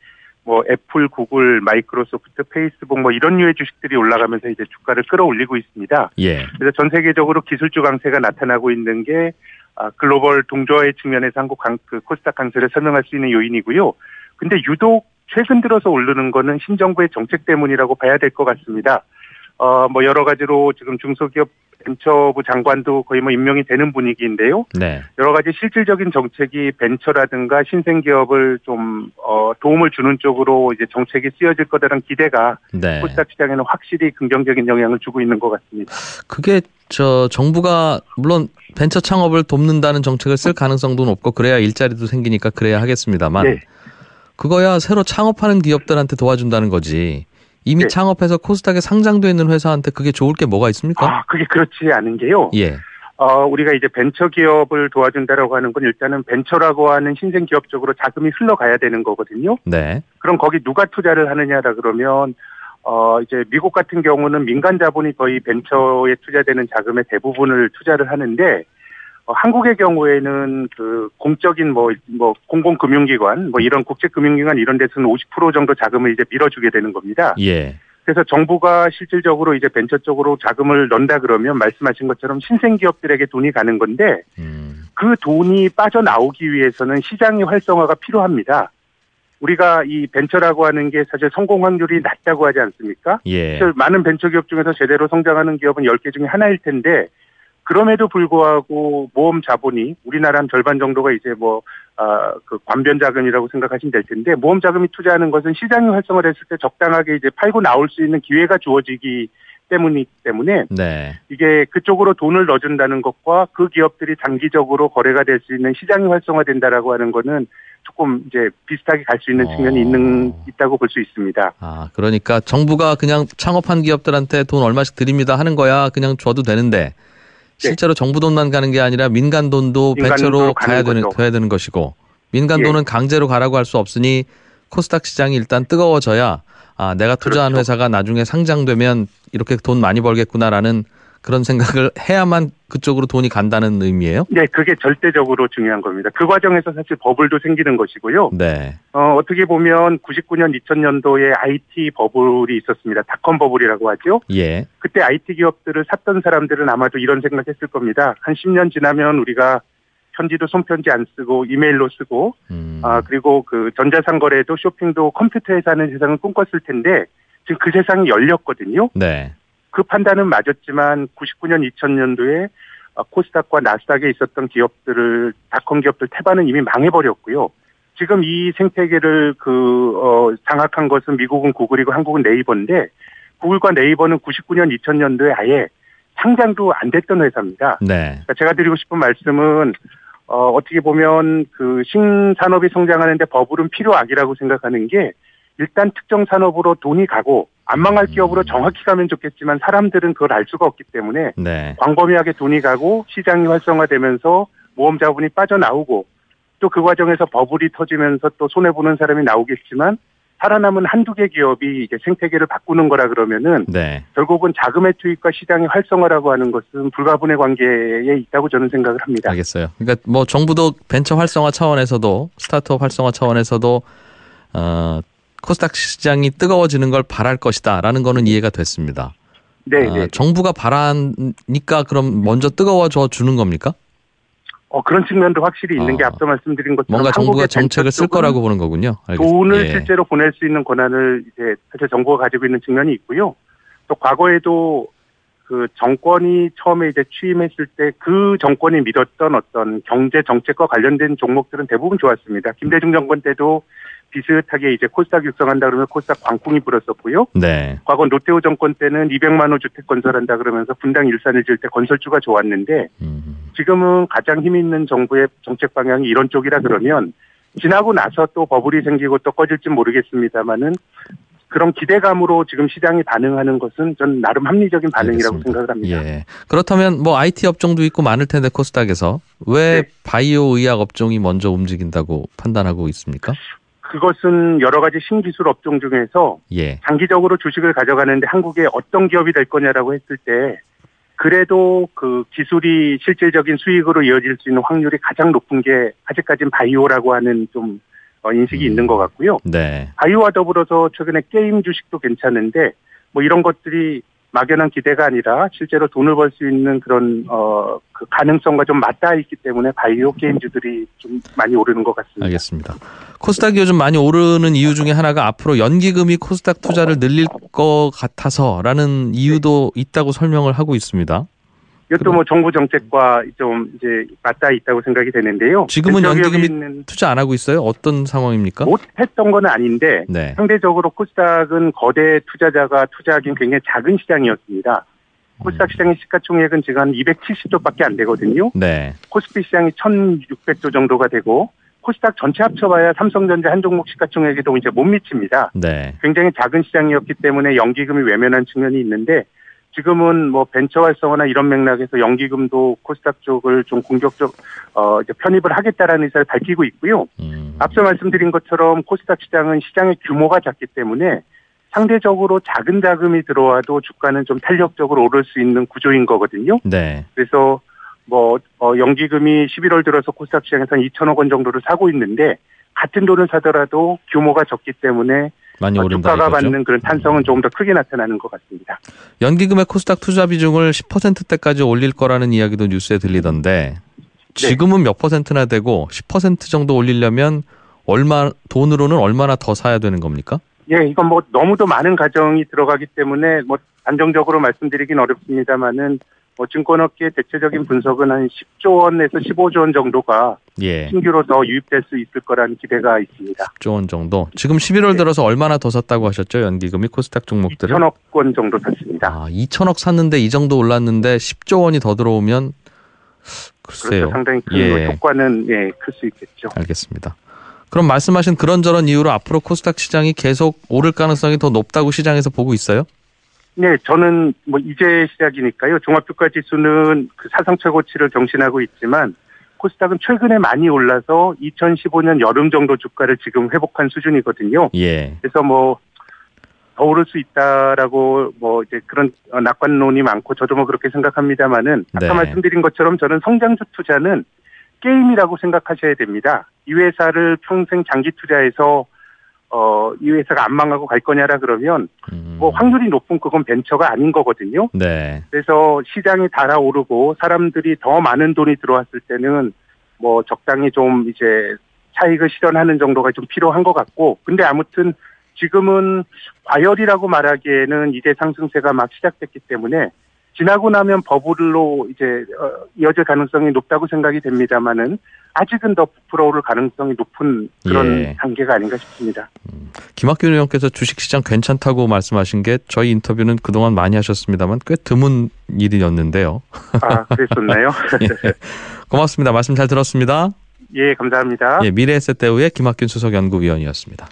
뭐 애플, 구글, 마이크로소프트, 페이스북 뭐 이런 류의 주식들이 올라가면서 이제 주가를 끌어올리고 있습니다. 예. 그래서 전 세계적으로 기술주 강세가 나타나고 있는 게 글로벌 동조화의 측면에서 코스닥 강세를 설명할 수 있는 요인이고요. 근데 유독 최근 들어서 오르는 거는 신정부의 정책 때문이라고 봐야 될 것 같습니다. 뭐 여러 가지로 지금 중소기업 벤처부 장관도 거의 뭐 임명이 되는 분위기인데요. 네. 여러 가지 실질적인 정책이 벤처라든가 신생기업을 좀 도움을 주는 쪽으로 이제 정책이 쓰여질 거다라는 기대가 네. 코스닥 시장에는 확실히 긍정적인 영향을 주고 있는 것 같습니다. 그게 정부가 물론 벤처 창업을 돕는다는 정책을 쓸 가능성도 높고 그래야 일자리도 생기니까 그래야 하겠습니다만 네. 그거야 새로 창업하는 기업들한테 도와준다는 거지. 이미 네. 창업해서 코스닥에 상장돼 있는 회사한테 그게 좋을 게 뭐가 있습니까? 그게 그렇지 않은 게요. 예. 우리가 이제 벤처 기업을 도와준다라고 하는 건 일단은 벤처라고 하는 신생 기업 쪽으로 자금이 흘러가야 되는 거거든요. 네. 그럼 거기 누가 투자를 하느냐라 그러면 이제 미국 같은 경우는 민간 자본이 거의 벤처에 투자되는 자금의 대부분을 투자를 하는데 한국의 경우에는 그 공적인 뭐 공공금융기관 뭐 이런 국제금융기관 이런 데서는 50% 정도 자금을 이제 밀어주게 되는 겁니다. 예. 그래서 정부가 실질적으로 이제 벤처 쪽으로 자금을 넣는다 그러면 말씀하신 것처럼 신생기업들에게 돈이 가는 건데 그 돈이 빠져나오기 위해서는 시장의 활성화가 필요합니다. 우리가 이 벤처라고 하는 게 사실 성공 확률이 낮다고 하지 않습니까? 예. 사실 많은 벤처기업 중에서 제대로 성장하는 기업은 10개 중에 하나일 텐데 그럼에도 불구하고 모험 자본이 우리나라 한 절반 정도가 이제 그 관변 자금이라고 생각하시면 될 텐데 모험 자금이 투자하는 것은 시장이 활성화됐을 때 적당하게 이제 팔고 나올 수 있는 기회가 주어지기 때문이기 때문에 네. 이게 그쪽으로 돈을 넣어준다는 것과 그 기업들이 장기적으로 거래가 될 수 있는 시장이 활성화된다라고 하는 거는 조금 이제 비슷하게 갈 수 있는 측면이 있다고 볼 수 있습니다. 그러니까 정부가 그냥 창업한 기업들한테 돈 얼마씩 드립니다 하는 거야 그냥 줘도 되는데 실제로 정부 돈만 가는 게 아니라 민간 돈도 벤처로 가야 되는 것이고 민간 돈은 강제로 가라고 할 수 없으니 코스닥 시장이 일단 뜨거워져야 내가 투자한 그렇죠. 회사가 나중에 상장되면 이렇게 돈 많이 벌겠구나라는 그런 생각을 해야만 그쪽으로 돈이 간다는 의미예요? 네, 그게 절대적으로 중요한 겁니다. 그 과정에서 사실 버블도 생기는 것이고요. 네. 어떻게 보면 99년, 2000년도에 IT 버블이 있었습니다. 닷컴 버블이라고 하죠. 예. 그때 IT 기업들을 샀던 사람들은 아마도 이런 생각했을 겁니다. 한 10년 지나면 우리가 편지도 손편지 안 쓰고 이메일로 쓰고 그리고 그 전자상거래도 쇼핑도 컴퓨터에서 하는 세상을 꿈꿨을 텐데 지금 그 세상이 열렸거든요. 네. 그 판단은 맞았지만 99년, 2000년도에 코스닥과 나스닥에 있었던 기업들을 닷컴 기업들 태반은 이미 망해버렸고요. 지금 이 생태계를 장악한 것은 미국은 구글이고 한국은 네이버인데 구글과 네이버는 99년, 2000년도에 아예 상장도 안 됐던 회사입니다. 네. 그러니까 제가 드리고 싶은 말씀은 어떻게 보면 그 신산업이 성장하는데 버블은 필요악이라고 생각하는 게 일단 특정 산업으로 돈이 가고 안 망할 기업으로 정확히 가면 좋겠지만 사람들은 그걸 알 수가 없기 때문에 네. 광범위하게 돈이 가고 시장이 활성화되면서 모험 자본이 빠져나오고 또 그 과정에서 버블이 터지면서 또 손해보는 사람이 나오겠지만 살아남은 한두 개 기업이 이제 생태계를 바꾸는 거라 그러면은 네. 결국은 자금의 투입과 시장의 활성화라고 하는 것은 불가분의 관계에 있다고 저는 생각을 합니다. 알겠어요. 그러니까 뭐 정부도 벤처 활성화 차원에서도 스타트업 활성화 차원에서도 코스닥 시장이 뜨거워지는 걸 바랄 것이다라는 거는 이해가 됐습니다. 네. 정부가 바라니까 그럼 먼저 뜨거워져 주는 겁니까? 그런 측면도 확실히 있는 게 앞서 말씀드린 것처럼 뭔가 정부가 한국의 정책을 쓸 거라고 보는 거군요. 알겠습니다. 돈을 실제로 보낼 수 있는 권한을 이제 사실 정부가 가지고 있는 측면이 있고요. 또 과거에도 그 정권이 처음에 이제 취임했을 때 그 정권이 믿었던 어떤 경제 정책과 관련된 종목들은 대부분 좋았습니다. 김대중 정권 때도 비슷하게 이제 코스닥 육성한다 그러면 코스닥 광풍이 불었었고요. 네. 과거 노태우 정권 때는 200만 호 주택 건설한다 그러면서 분당 일산을 지을 때 건설주가 좋았는데 지금은 가장 힘 있는 정부의 정책 방향이 이런 쪽이라 그러면 지나고 나서 또 버블이 생기고 또 꺼질지 모르겠습니다만은 그런 기대감으로 지금 시장이 반응하는 것은 전 나름 합리적인 반응이라고 알겠습니다. 생각을 합니다. 예. 그렇다면 뭐 IT 업종도 있고 많을 텐데 코스닥에서 왜 바이오 의학 업종이 먼저 움직인다고 판단하고 있습니까? 그것은 여러 가지 신기술 업종 중에서 장기적으로 주식을 가져가는데 한국에 어떤 기업이 될 거냐라고 했을 때 그래도 그 기술이 실질적인 수익으로 이어질 수 있는 확률이 가장 높은 게 아직까지는 바이오라고 하는 좀 인식이 있는 것 같고요. 네. 바이오와 더불어서 최근에 게임 주식도 괜찮은데 뭐 이런 것들이 막연한 기대가 아니라 실제로 돈을 벌 수 있는 그런 그 가능성과 좀 맞닿아 있기 때문에 바이오 게임주들이 좀 많이 오르는 것 같습니다. 알겠습니다. 코스닥이 요즘 많이 오르는 이유 중에 하나가 앞으로 연기금이 코스닥 투자를 늘릴 것 같아서라는 이유도 있다고 설명을 하고 있습니다. 이것도 뭐 정부 정책과 좀 이제 맞닿아 있다고 생각이 되는데요. 지금은 연기금이 투자 안 하고 있어요? 어떤 상황입니까? 못했던 건 아닌데 상대적으로 코스닥은 거대 투자자가 투자하기는 굉장히 작은 시장이었습니다. 코스닥 시장의 시가총액은 지금 한 270조밖에 안 되거든요. 코스피 시장이 1,600조 정도가 되고 코스닥 전체 합쳐봐야 삼성전자 한 종목 시가총액에도 이제 못 미칩니다. 굉장히 작은 시장이었기 때문에 연기금이 외면한 측면이 있는데 지금은 뭐 벤처 활성화나 이런 맥락에서 연기금도 코스닥 쪽을 좀 공격적 이제 편입을 하겠다라는 의사를 밝히고 있고요. 앞서 말씀드린 것처럼 코스닥 시장은 시장의 규모가 작기 때문에 상대적으로 작은 자금이 들어와도 주가는 좀 탄력적으로 오를 수 있는 구조인 거거든요. 그래서 뭐 연기금이 11월 들어서 코스닥 시장에서 2천억 원 정도를 사고 있는데 같은 돈을 사더라도 규모가 적기 때문에 많이 오른다 주가가 이거죠? 받는 그런 탄성은 조금 더 크게 나타나는 것 같습니다. 연기금의 코스닥 투자 비중을 10%대까지 올릴 거라는 이야기도 뉴스에 들리던데 지금은 몇 퍼센트나 되고 10% 정도 올리려면 돈으로는 얼마나 더 사야 되는 겁니까? 예, 이건 뭐 너무도 많은 가정이 들어가기 때문에 뭐 단정적으로 말씀드리긴 어렵습니다만은 뭐 증권업계의 대체적인 분석은 한 10조 원에서 15조 원 정도가 신규로 더 유입될 수 있을 거라는 기대가 있습니다. 10조 원 정도. 지금 11월 들어서 얼마나 더 샀다고 하셨죠? 연기금이 코스닥 종목들을? 2천억 원 정도 샀습니다. 2천억 샀는데 이 정도 올랐는데 10조 원이 더 들어오면 글쎄요. 그렇죠. 상당히 큰 효과는 클 수 있겠죠. 알겠습니다. 그럼 말씀하신 그런저런 이유로 앞으로 코스닥 시장이 계속 오를 가능성이 더 높다고 시장에서 보고 있어요? 네, 저는 뭐 이제 시작이니까요. 종합주가지수는 그 사상 최고치를 경신하고 있지만 코스닥은 최근에 많이 올라서 2015년 여름 정도 주가를 지금 회복한 수준이거든요. 그래서 뭐 더 오를 수 있다라고 뭐 이제 그런 낙관론이 많고 저도 뭐 그렇게 생각합니다만은 아까 말씀드린 것처럼 저는 성장주 투자는 게임이라고 생각하셔야 됩니다. 이 회사를 평생 장기 투자해서 이 회사가 안 망하고 갈 거냐라 그러면 뭐 확률이 높은 그건 벤처가 아닌 거거든요. 그래서 시장이 달아오르고 사람들이 더 많은 돈이 들어왔을 때는 뭐 적당히 좀 이제 차익을 실현하는 정도가 좀 필요한 것 같고, 근데 아무튼 지금은 과열이라고 말하기에는 이제 상승세가 막 시작됐기 때문에 지나고 나면 버블로 이제 이어질 가능성이 높다고 생각이 됩니다만은 아직은 더 부풀어 오를 가능성이 높은 그런 단계가 아닌가 싶습니다. 김학균 의원께서 주식시장 괜찮다고 말씀하신 게 저희 인터뷰는 그동안 많이 하셨습니다만 꽤 드문 일이었는데요. 그랬었나요? 고맙습니다. 말씀 잘 들었습니다. 예, 감사합니다. 미래에셋대우의 김학균 수석연구위원이었습니다.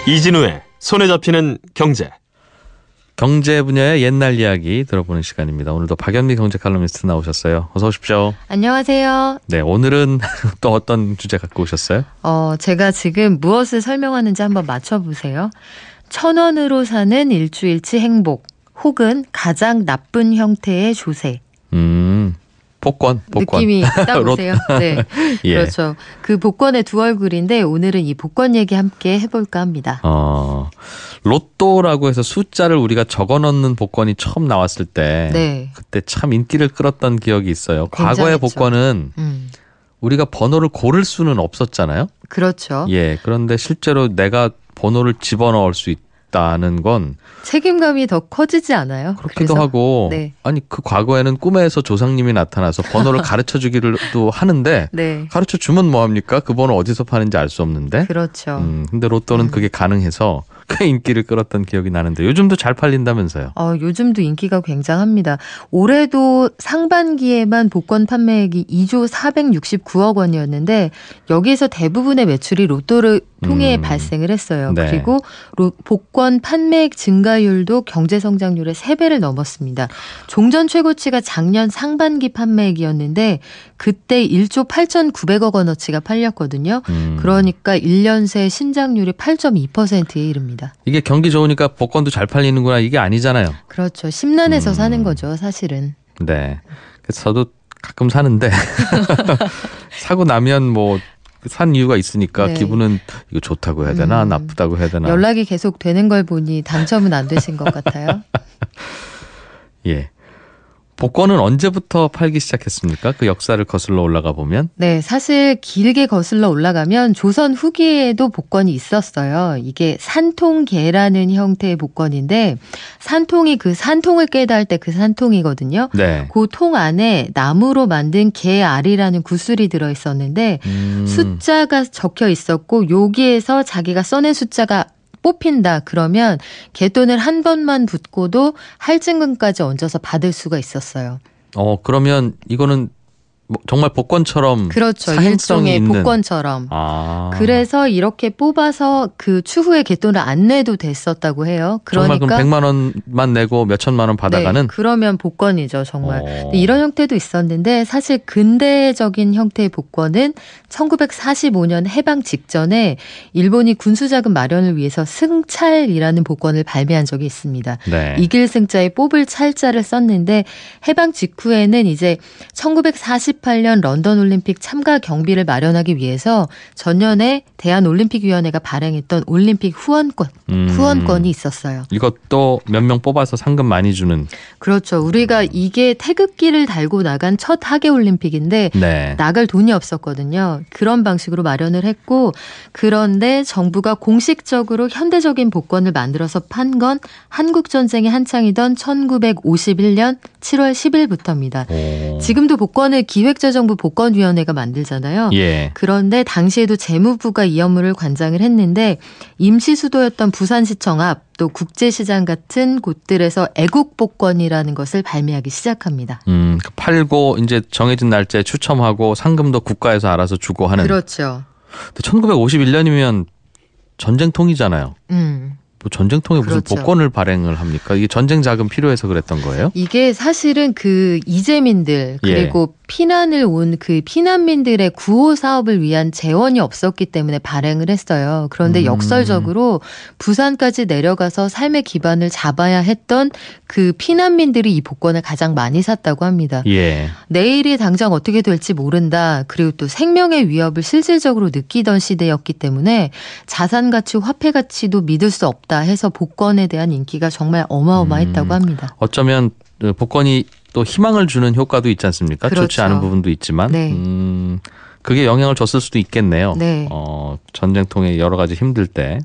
이진우의 손에 잡히는 경제. 경제 분야의 옛날 이야기 들어보는 시간입니다. 오늘도 박연미 경제 칼럼니스트 나오셨어요. 어서 오십시오. 안녕하세요. 네, 오늘은 또 어떤 주제 갖고 오셨어요? 제가 지금 무엇을 설명하는지 한번 맞춰보세요. 1,000원으로 사는 일주일치 행복 혹은 가장 나쁜 형태의 조세. 복권. 느낌이 딱 오세요. 네, 예. 그렇죠. 그 복권의 두 얼굴인데 오늘은 이 복권 얘기 함께 해볼까 합니다. 로또라고 해서 숫자를 우리가 적어 넣는 복권이 처음 나왔을 때 네. 그때 참 인기를 끌었던 기억이 있어요. 과거의 굉장했죠. 복권은 우리가 번호를 고를 수는 없었잖아요. 그렇죠. 예. 그런데 실제로 내가 번호를 집어넣을 수 있다는 건 책임감이 더 커지지 않아요? 그렇기도 그래서? 하고 네. 아니 그 과거에는 꿈에서 조상님이 나타나서 번호를 가르쳐 주기를 또 하는데 네. 가르쳐 주면 뭐합니까? 그 번호 어디서 파는지 알 수 없는데. 그렇죠. 근데 로또는 그게 가능해서 꽤 인기를 끌었던 기억이 나는데 요즘도 잘 팔린다면서요? 요즘도 인기가 굉장합니다. 올해도 상반기에만 복권 판매액이 2조 469억 원이었는데 여기에서 대부분의 매출이 로또를 통해 발생을 했어요. 네. 그리고 복권 판매액 증가율도 경제 성장률의 3배를 넘었습니다. 종전 최고치가 작년 상반기 판매액이었는데 그때 1조 8,900억 원어치가 팔렸거든요. 그러니까 1년 새 신장률이 8.2%에 이릅니다. 이게 경기 좋으니까 복권도 잘 팔리는구나 이게 아니잖아요. 그렇죠. 심란해서 사는 거죠, 사실은. 네. 그래서 저도 가끔 사는데 사고 나면 뭐 산 이유가 있으니까 네. 기분은 이거 좋다고 해야 되나 나쁘다고 해야 되나. 연락이 계속 되는 걸 보니 당첨은 안 되신 것 같아요. 예. 복권은 언제부터 팔기 시작했습니까? 그 역사를 거슬러 올라가 보면. 네, 사실 길게 거슬러 올라가면 조선 후기에도 복권이 있었어요. 이게 산통계라는 형태의 복권인데 산통이 그 산통을 깨다 할 때 그 산통이거든요. 네. 그 통 안에 나무로 만든 개알이라는 구슬이 들어있었는데 숫자가 적혀 있었고 여기에서 자기가 써낸 숫자가 뽑힌다 그러면 개돈을 한 번만 붓고도 할증금까지 얹어서 받을 수가 있었어요. 그러면 이거는 뭐 정말 복권처럼 그렇죠. 사행성이 일종의 있는. 복권처럼. 아. 그래서 이렇게 뽑아서 그 추후에 개돈을 안 내도 됐었다고 해요. 정말 그러니까 그럼 100만 원만 내고 몇천만 원 받아가는. 네, 그러면 복권이죠, 정말. 어. 근데 이런 형태도 있었는데 사실 근대적인 형태의 복권은 1945년 해방 직전에 일본이 군수자금 마련을 위해서 승찰이라는 복권을 발매한 적이 있습니다. 네. 이길 승자에 뽑을 찰자를 썼는데 해방 직후에는 이제 1948년 런던 올림픽 참가 경비를 마련하기 위해서 전년에 대한올림픽위원회가 발행했던 올림픽 후원권이 있었어요. 이것도 몇 명 뽑아서 상금 많이 주는. 그렇죠. 우리가 이게 태극기를 달고 나간 첫 하계 올림픽인데 네. 나갈 돈이 없었거든요. 그런 방식으로 마련을 했고 그런데 정부가 공식적으로 현대적인 복권을 만들어서 판 건 한국전쟁이 한창이던 1951년 7월 10일부터입니다. 오. 지금도 복권을 기획재정부 복권위원회가 만들잖아요. 예. 그런데 당시에도 재무부가 이 업무를 관장을 했는데 임시수도였던 부산시청 앞 또 국제시장 같은 곳들에서 애국복권이라는 것을 발매하기 시작합니다. 팔고 이제 정해진 날짜에 추첨하고 상금도 국가에서 알아서 주고 하는. 그렇죠. 1951년이면 전쟁통이잖아요. 뭐 전쟁통에 무슨 그렇죠. 복권을 발행을 합니까? 이게 전쟁 자금 필요해서 그랬던 거예요? 이게 사실은 그 이재민들 그리고 피난을 온 그 피난민들의 구호 사업을 위한 재원이 없었기 때문에 발행을 했어요. 그런데 역설적으로 부산까지 내려가서 삶의 기반을 잡아야 했던 그 피난민들이 이 복권을 가장 많이 샀다고 합니다. 예. 내일이 당장 어떻게 될지 모른다. 그리고 또 생명의 위협을 실질적으로 느끼던 시대였기 때문에 자산 가치, 화폐 가치도 믿을 수 없다 해서 복권에 대한 인기가 정말 어마어마했다고 합니다. 어쩌면 복권이 또 희망을 주는 효과도 있지 않습니까? 그렇죠. 좋지 않은 부분도 있지만. 네. 그게 영향을 줬을 수도 있겠네요. 네. 전쟁통에 여러 가지 힘들 때.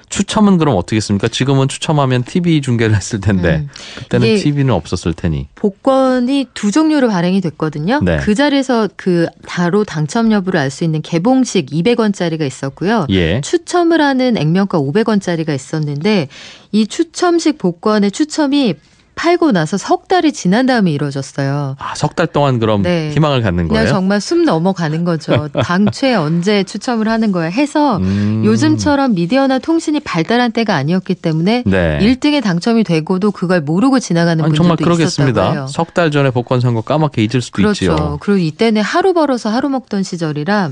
추첨은 그럼 어떻게 했습니까? 지금은 추첨하면 TV 중계를 했을 텐데 그때는 TV는 없었을 테니. 복권이 두 종류로 발행이 됐거든요. 네. 그 자리에서 그 바로 당첨 여부를 알 수 있는 개봉식 200원짜리가 있었고요. 예. 추첨을 하는 액면가 500원짜리가 있었는데 이 추첨식 복권의 추첨이 팔고 나서 석 달이 지난 다음에 이루어졌어요. 아, 석 달 동안 그럼 네. 희망을 갖는 그냥 거예요? 정말 숨 넘어가는 거죠. 당최 언제 추첨을 하는 거야 해서 요즘처럼 미디어나 통신이 발달한 때가 아니었기 때문에 네. 1등에 당첨이 되고도 그걸 모르고 지나가는 아니, 분들도 정말 있었다고 그러겠습니다. 해요. 석 달 전에 복권 선거 까맣게 잊을 수도 그렇죠. 있지요. 그리고 이때는 하루 벌어서 하루 먹던 시절이라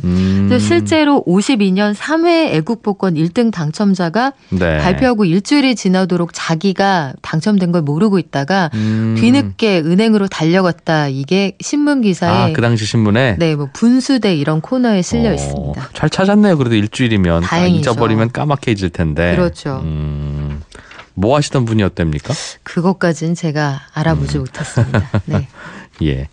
실제로 52년 3회 애국복권 1등 당첨자가 네. 발표하고 일주일이 지나도록 자기가 당첨된 걸 모르고 있다가 뒤늦게 은행으로 달려갔다. 이게 신문 기사에 그 당시 신문에 네, 뭐 분수대 이런 코너에 실려 있습니다. 잘 찾았네요. 그래도 일주일이면 다행이죠. 잊어버리면 까맣게 잊을 텐데. 그렇죠. 뭐 하시던 분이었답니까? 그것까지는 제가 알아보지 못했습니다. 네. 예.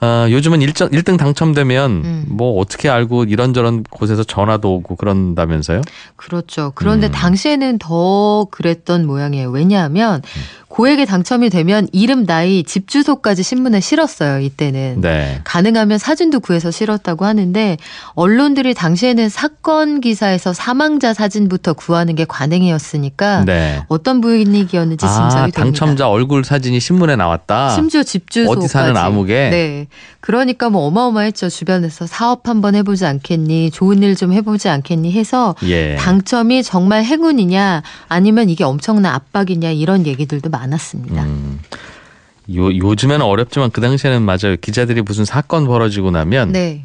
요즘은 1등 당첨되면 뭐 어떻게 알고 이런저런 곳에서 전화도 오고 그런다면서요? 그렇죠. 그런데 당시에는 더 그랬던 모양이에요. 왜냐하면 고액에 당첨이 되면 이름, 나이, 집 주소까지 신문에 실었어요. 이때는. 네. 가능하면 사진도 구해서 실었다고 하는데 언론들이 당시에는 사건 기사에서 사망자 사진부터 구하는 게 관행이었으니까 네. 어떤 분위기였는지 짐작이 됩니다. 당첨자 얼굴 사진이 신문에 나왔다. 심지어 집 주소까지. 어디 사는 아무개. 네. 그러니까 뭐 어마어마했죠. 주변에서 사업 한번 해보지 않겠니? 좋은 일 좀 해보지 않겠니? 해서 예. 당첨이 정말 행운이냐 아니면 이게 엄청난 압박이냐 이런 얘기들도 많았습니다. 요즘에는 어렵지만 그 당시에는 맞아요. 기자들이 무슨 사건 벌어지고 나면 네.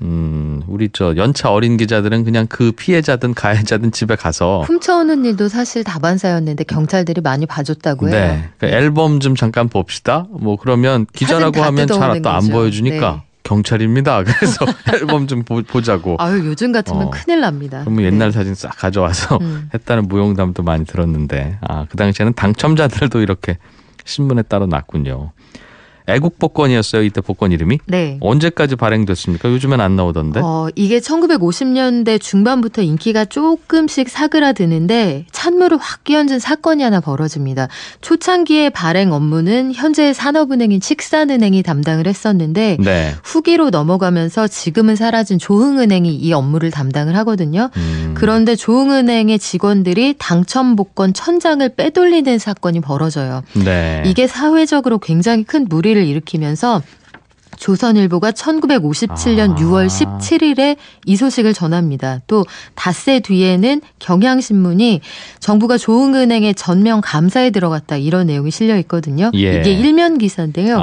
우리 연차 어린 기자들은 그냥 그 피해자든 가해자든 집에 가서 훔쳐오는 일도 사실 다반사였는데 경찰들이 많이 봐줬다고 해요. 네. 그러니까 앨범 좀 잠깐 봅시다. 뭐 그러면 기자라고 하면 잘 또 안 보여주니까 네. 경찰입니다. 그래서 앨범 좀 보자고. 아유 요즘 같으면 큰일 납니다. 그러면 옛날 네. 사진 싹 가져와서 했다는 무용담도 많이 들었는데 그 당시에는 당첨자들도 이렇게 신문에 따로 났군요. 애국복권이었어요. 이때 복권 이름이. 네. 언제까지 발행됐습니까? 요즘엔 안 나오던데. 이게 1950년대 중반부터 인기가 조금씩 사그라드는데 찬물을 확 끼얹은 사건이 하나 벌어집니다. 초창기의 발행 업무는 현재의 산업은행인 칙산은행이 담당을 했었는데 네. 후기로 넘어가면서 지금은 사라진 조흥은행이 이 업무를 담당을 하거든요. 그런데 조흥은행의 직원들이 당첨 복권 1000장을 빼돌리는 사건이 벌어져요. 네. 이게 사회적으로 굉장히 큰 무리를 일으키면서 조선일보가 1957년 6월 17일에 이 소식을 전합니다. 또 닷새 뒤에는 경향신문이 정부가 조흥은행의 전면 감사에 들어갔다 이런 내용이 실려 있거든요. 예. 이게 일면 기사인데요.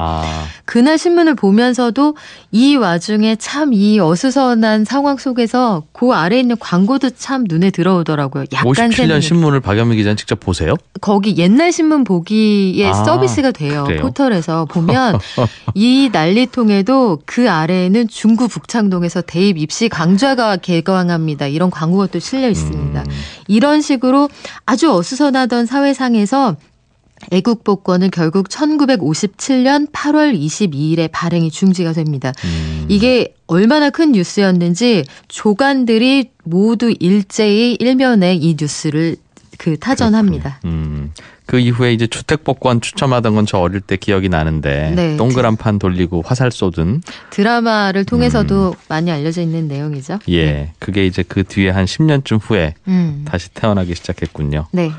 그날 신문을 보면서도 이 와중에 참 이 어수선한 상황 속에서 그 아래에 있는 광고도 참 눈에 들어오더라고요. 약간 57년 신문을 박연미 기자는 직접 보세요? 거기 옛날 신문 보기에 서비스가 돼요. 그래요? 포털에서 보면 이 난리통에도 그 아래에는 중구 북창동에서 대입 입시 강좌가 개강합니다. 이런 광고가 또 실려 있습니다. 이런 식으로 아주 어수선하던 사회상에서 애국복권은 결국 1957년 8월 22일에 발행이 중지가 됩니다. 이게 얼마나 큰 뉴스였는지 조간들이 모두 일제히 일면에 이 뉴스를 타전합니다. 그 이후에 이제 주택복권 추첨하던 건 저 어릴 때 기억이 나는데 네. 동그란 판 돌리고 화살 쏘든 드라마를 통해서도 많이 알려져 있는 내용이죠. 예, 그게 이제 그 뒤에 한 10년쯤 후에 다시 태어나기 시작했군요. 네.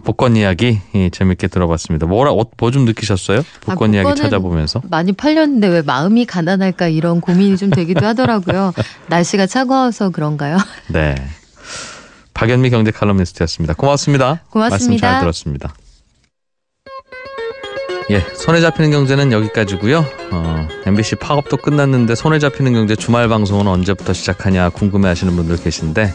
복권 이야기 재밌게 들어봤습니다. 뭐 좀 느끼셨어요? 복권 이야기 찾아보면서? 많이 팔렸는데 왜 마음이 가난할까 이런 고민이 좀 되기도 하더라고요. 날씨가 차가워서 그런가요? 네. 박연미 경제 칼럼니스트였습니다. 고맙습니다. 고맙습니다. 말씀 잘 들었습니다. 예, 손에 잡히는 경제는 여기까지고요. MBC 팝업도 끝났는데 손에 잡히는 경제 주말 방송은 언제부터 시작하냐 궁금해하시는 분들 계신데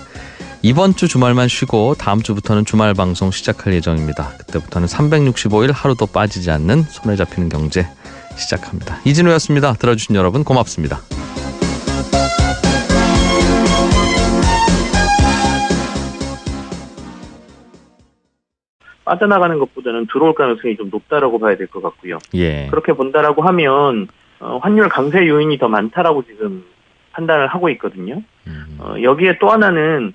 이번 주 주말만 쉬고 다음 주부터는 주말 방송 시작할 예정입니다. 그때부터는 365일 하루도 빠지지 않는 손에 잡히는 경제 시작합니다. 이진우였습니다. 들어주신 여러분 고맙습니다. 빠져나가는 것보다는 들어올 가능성이 좀 높다라고 봐야 될 것 같고요. 예. 그렇게 본다라고 하면 환율 강세 요인이 더 많다라고 지금 판단을 하고 있거든요. 여기에 또 하나는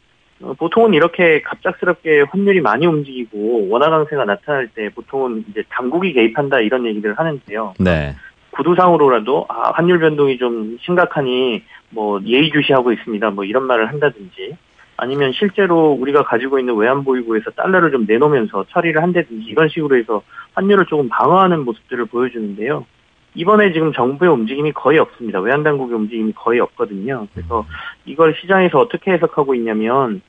보통은 이렇게 갑작스럽게 환율이 많이 움직이고 원화 강세가 나타날 때 보통은 이제 당국이 개입한다 이런 얘기를 하는데요. 네. 구두상으로라도 환율 변동이 좀 심각하니 뭐 예의주시하고 있습니다. 뭐 이런 말을 한다든지 아니면 실제로 우리가 가지고 있는 외환보유고에서 달러를 좀 내놓으면서 처리를 한다든지 이런 식으로 해서 환율을 조금 방어하는 모습들을 보여주는데요. 이번에 지금 정부의 움직임이 거의 없습니다. 외환당국의 움직임이 거의 없거든요. 그래서 이걸 시장에서 어떻게 해석하고 있냐면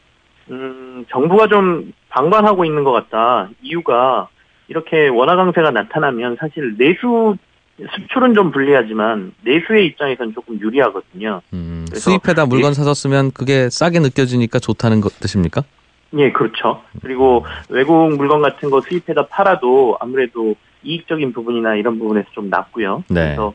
정부가 좀 방관하고 있는 것 같다. 이유가 이렇게 원화 강세가 나타나면 사실 수출은 좀 불리하지만 내수의 입장에서는 조금 유리하거든요. 수입해다 물건 사서 쓰면 그게 싸게 느껴지니까 좋다는 뜻입니까? 예, 그렇죠. 그리고 외국 물건 같은 거 수입해다 팔아도 아무래도 이익적인 부분이나 이런 부분에서 좀 낮고요. 네. 그래서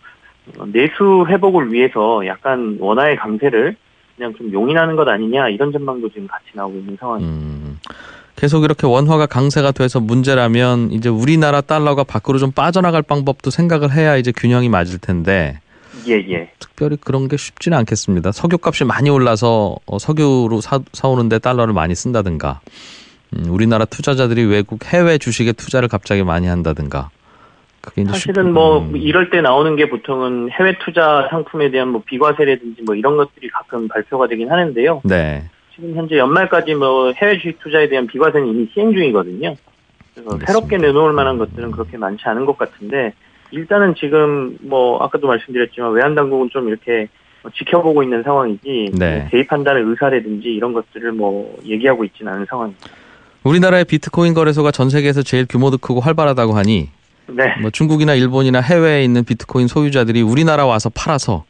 내수 회복을 위해서 약간 원화의 강세를 그냥 좀 용인하는 것 아니냐 이런 전망도 지금 같이 나오고 있는 상황입니다. 계속 이렇게 원화가 강세가 돼서 문제라면 이제 우리나라 달러가 밖으로 좀 빠져나갈 방법도 생각을 해야 이제 균형이 맞을 텐데 예. 특별히 그런 게 쉽지는 않겠습니다. 석유값이 많이 올라서 석유로 사오는데 달러를 많이 쓴다든가 우리나라 투자자들이 외국 해외 주식에 투자를 갑자기 많이 한다든가 그게 이제 사실은 이럴 때 나오는 게 보통은 해외 투자 상품에 대한 비과세라든지 이런 것들이 가끔 발표가 되긴 하는데요. 네. 지금 현재 연말까지 해외 주식 투자에 대한 비과세는 이미 시행 중이거든요. 그래서 알겠습니다. 새롭게 내놓을 만한 것들은 그렇게 많지 않은 것 같은데 일단은 지금 아까도 말씀드렸지만 외환당국은 좀 이렇게 지켜보고 있는 상황이지 네. 개입한다는 의사라든지 이런 것들을 얘기하고 있지는 않은 상황입니다. 우리나라의 비트코인 거래소가 전 세계에서 제일 규모도 크고 활발하다고 하니 네. 중국이나 일본이나 해외에 있는 비트코인 소유자들이 우리나라 와서 팔아서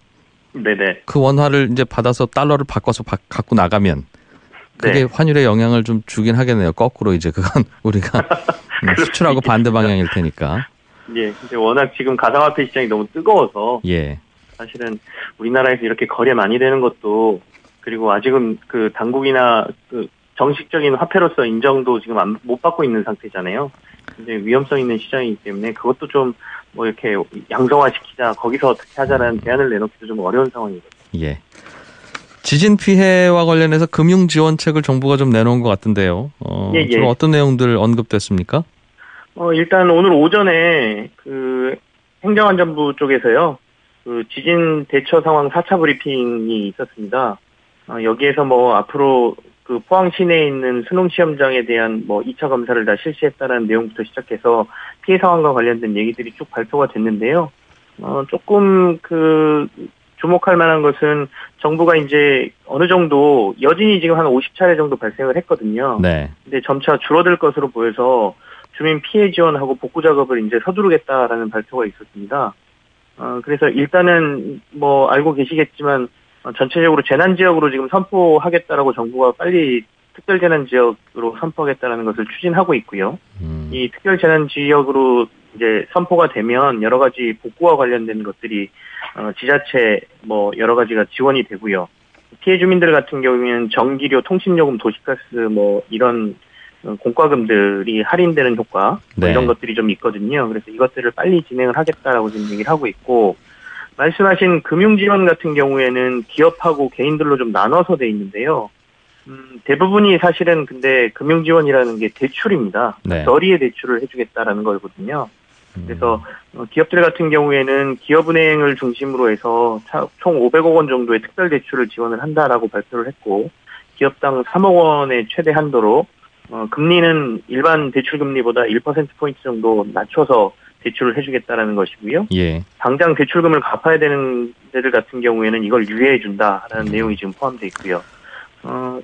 네네. 그 원화를 이제 받아서 달러를 바꿔서 갖고 나가면 그게 네. 환율에 영향을 좀 주긴 하겠네요. 거꾸로 이제 그건 우리가 수출하고 반대 방향일 테니까. 예, 이제 워낙 지금 가상화폐 시장이 너무 뜨거워서 예. 사실은 우리나라에서 이렇게 거래 많이 되는 것도 그리고 아직은 그 당국이나 그 정식적인 화폐로서 인정도 지금 못 받고 있는 상태잖아요. 이제 위험성 있는 시장이기 때문에 그것도 좀 이렇게 양성화시키자 거기서 어떻게 하자라는 제안을 내놓기도 좀 어려운 상황이거든요. 예. 지진 피해와 관련해서 금융 지원책을 정부가 좀 내놓은 것 같은데요. 예. 주로 어떤 내용들 언급됐습니까? 일단 오늘 오전에 그 행정안전부 쪽에서요. 그 지진 대처 상황 4차 브리핑이 있었습니다. 여기에서 앞으로 그 포항 시내에 있는 수능 시험장에 대한 2차 검사를 다 실시했다는 내용부터 시작해서 피해 상황과 관련된 얘기들이 쭉 발표가 됐는데요. 조금 주목할 만한 것은 정부가 이제 어느 정도 여진이 지금 한 50차례 정도 발생을 했거든요. 네. 근데 점차 줄어들 것으로 보여서 주민 피해 지원하고 복구 작업을 이제 서두르겠다라는 발표가 있었습니다. 그래서 일단은 알고 계시겠지만 전체적으로 재난지역으로 지금 선포하겠다라고 정부가 빨리 특별재난지역으로 선포하겠다라는 것을 추진하고 있고요. 이 특별재난지역으로 이제 선포가 되면 여러 가지 복구와 관련된 것들이 지자체 여러 가지가 지원이 되고요. 피해 주민들 같은 경우에는 전기료, 통신요금, 도시가스 이런 공과금들이 할인되는 효과 네. 이런 것들이 좀 있거든요. 그래서 이것들을 빨리 진행을 하겠다라고 지금 얘기를 하고 있고 말씀하신 금융지원 같은 경우에는 기업하고 개인들로 좀 나눠서 돼 있는데요. 대부분이 사실은 근데 금융지원이라는 게 대출입니다. 네. 저리의 대출을 해주겠다라는 거거든요. 그래서 기업들 같은 경우에는 기업은행을 중심으로 해서 총 500억 원 정도의 특별 대출을 지원을 한다라고 발표를 했고 기업당 3억 원의 최대 한도로 금리는 일반 대출 금리보다 1%포인트 정도 낮춰서 대출을 해주겠다라는 것이고요. 예. 당장 대출금을 갚아야 되는 데들 같은 경우에는 이걸 유예해준다라는 내용이 지금 포함되어 있고요.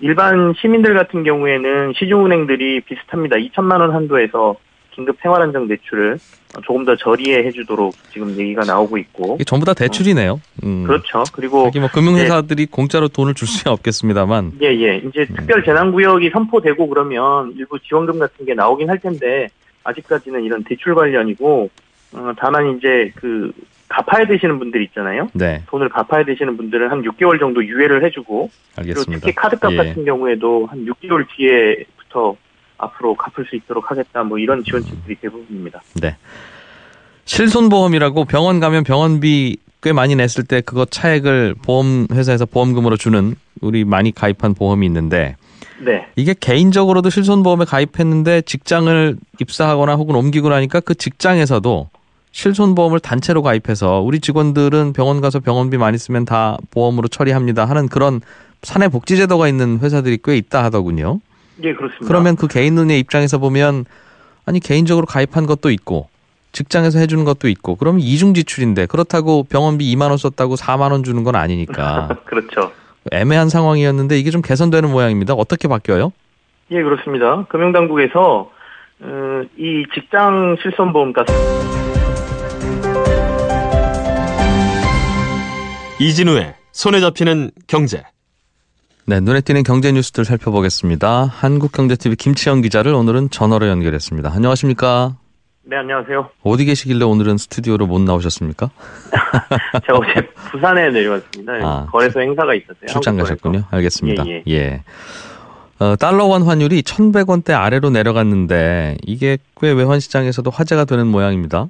일반 시민들 같은 경우에는 시중은행들이 비슷합니다. 2천만 원 한도에서 긴급 생활안정 대출을 조금 더 저리에 해주도록 지금 얘기가 나오고 있고. 이게 전부 다 대출이네요. 그렇죠. 그리고 금융회사들이 공짜로 돈을 줄 수는 없겠습니다만. 예. 이제 특별 재난구역이 선포되고 그러면 일부 지원금 같은 게 나오긴 할 텐데 아직까지는 이런 대출 관련이고 다만 이제 갚아야 되시는 분들 있잖아요. 네. 돈을 갚아야 되시는 분들은 한 6개월 정도 유예를 해주고 알겠습니다. 그리고 특히 카드값 같은 경우에도 한 6개월 뒤에부터 앞으로 갚을 수 있도록 하겠다 이런 지원책들이 대부분입니다. 네. 실손보험이라고 병원 가면 병원비 꽤 많이 냈을 때 그거 차액을 보험회사에서 보험금으로 주는 우리 많이 가입한 보험이 있는데 네. 이게 개인적으로도 실손보험에 가입했는데 직장을 입사하거나 혹은 옮기고 나니까 그 직장에서도 실손보험을 단체로 가입해서 우리 직원들은 병원 가서 병원비 많이 쓰면 다 보험으로 처리합니다 하는 그런 사내 복지제도가 있는 회사들이 꽤 있다 하더군요. 예, 그렇습니다. 그러면 그 개인의 입장에서 보면 아니 개인적으로 가입한 것도 있고 직장에서 해주는 것도 있고 그러면 이중 지출인데 그렇다고 병원비 2만 원 썼다고 4만 원 주는 건 아니니까 그렇죠. 애매한 상황이었는데 이게 좀 개선되는 모양입니다. 어떻게 바뀌어요? 예, 그렇습니다. 금융당국에서 이 직장 실손보험가 이진우의 손에 잡히는 경제. 네, 눈에 띄는 경제 뉴스들 살펴보겠습니다. 한국경제TV 김치영 기자를 오늘은 전화로 연결했습니다. 안녕하십니까? 네, 안녕하세요. 어디 계시길래 오늘은 스튜디오로 못 나오셨습니까? 제가 어제 부산에 내려왔습니다. 거래소 행사가 있었어요. 출장 가셨군요. 알겠습니다. 예. 달러 원 환율이 1,100원대 아래로 내려갔는데 이게 꽤 외환 시장에서도 화제가 되는 모양입니다.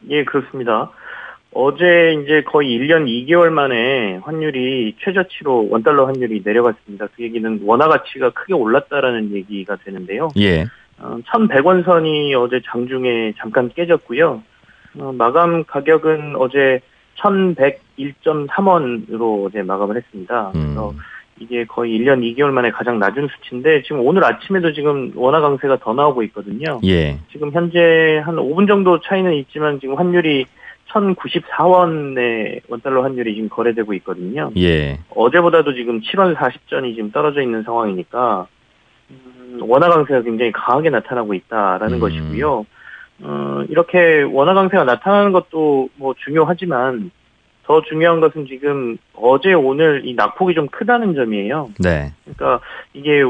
예, 그렇습니다. 어제 이제 거의 1년 2개월 만에 환율이 최저치로 원달러 환율이 내려갔습니다. 그 얘기는 원화 가치가 크게 올랐다라는 얘기가 되는데요. 예. 1,100원 선이 어제 장중에 잠깐 깨졌고요. 마감 가격은 어제 1,101.3원으로 어제 마감을 했습니다. 그래서 이게 거의 1년 2개월 만에 가장 낮은 수치인데 지금 오늘 아침에도 지금 원화 강세가 더 나오고 있거든요. 예. 지금 현재 한 5분 정도 차이는 있지만 지금 환율이 1,094원의 원달러 환율이 지금 거래되고 있거든요. 예. 어제보다도 지금 7원 40전이 지금 떨어져 있는 상황이니까 원화 강세가 굉장히 강하게 나타나고 있다라는 것이고요. 이렇게 원화 강세가 나타나는 것도 뭐 중요하지만 더 중요한 것은 지금 어제 오늘 이 낙폭이 좀 크다는 점이에요. 네. 그러니까 이게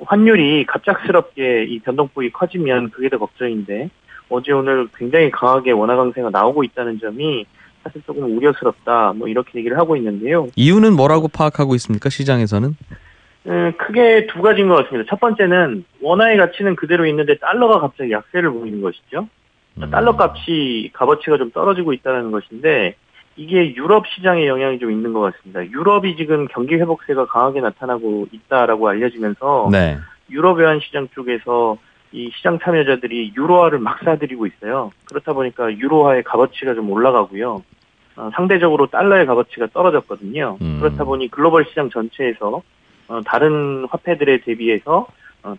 환율이 갑작스럽게 이 변동폭이 커지면 그게 더 걱정인데 어제 오늘 굉장히 강하게 원화 강세가 나오고 있다는 점이 사실 조금 우려스럽다 뭐 이렇게 얘기를 하고 있는데요. 이유는 뭐라고 파악하고 있습니까? 시장에서는? 크게 두 가지인 것 같습니다. 첫 번째는 원화의 가치는 그대로 있는데 달러가 갑자기 약세를 보이는 것이죠. 달러 값이 값어치가 좀 떨어지고 있다는 것인데 이게 유럽 시장에 영향이 좀 있는 것 같습니다. 유럽이 지금 경기 회복세가 강하게 나타나고 있다라고 알려지면서 네. 유럽 외환 시장 쪽에서 이 시장 참여자들이 유로화를 막 사들이고 있어요. 그렇다 보니까 유로화의 값어치가 좀 올라가고요. 상대적으로 달러의 값어치가 떨어졌거든요. 그렇다 보니 글로벌 시장 전체에서 다른 화폐들에 대비해서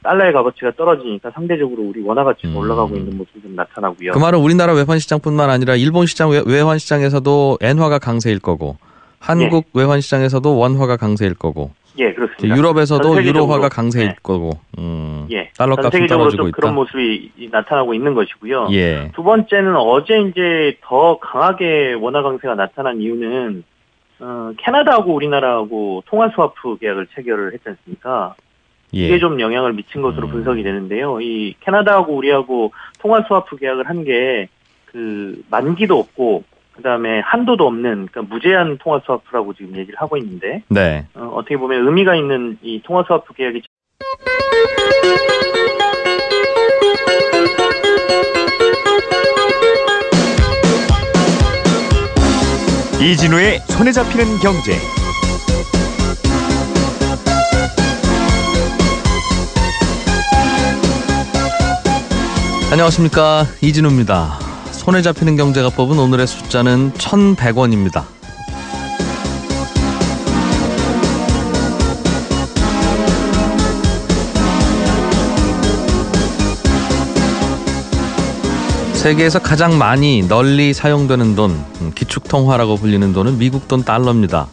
달러의 값어치가 떨어지니까 상대적으로 우리 원화 가치가 올라가고 있는 모습이 좀 나타나고요. 그 말은 우리나라 외환 시장뿐만 아니라 일본 시장 외환 시장에서도 엔화가 강세일 거고 한국 외환 시장에서도 원화가 강세일 거고 예, 그렇습니다. 유럽에서도 유로화가 강세일 거고 달러 값이 전세계적으로 떨어지고 좀 있다. 그런 모습이 나타나고 있는 것이고요. 예. 두 번째는 어제 이제 더 강하게 원화 강세가 나타난 이유는 캐나다하고 우리나라하고 통화 스와프 계약을 체결을 했지 않습니까? 예. 이게 좀 영향을 미친 것으로 분석이 되는데요. 이 캐나다하고 우리하고 통화 스와프 계약을 한 게 그 만기도 없고 그다음에 한도도 없는 그러니까 무제한 통화 스와프라고 지금 얘기를 하고 있는데 네. 어떻게 보면 의미가 있는 이 통화 스와프 계약이 이진우의 손에 잡히는 경제. 안녕하십니까, 이진우입니다. 손에 잡히는 경제가 뽑은 오늘의 숫자는 1,100원입니다. 세계에서 가장 많이 널리 사용되는 돈, 기축통화라고 불리는 돈은 미국 돈 달러입니다.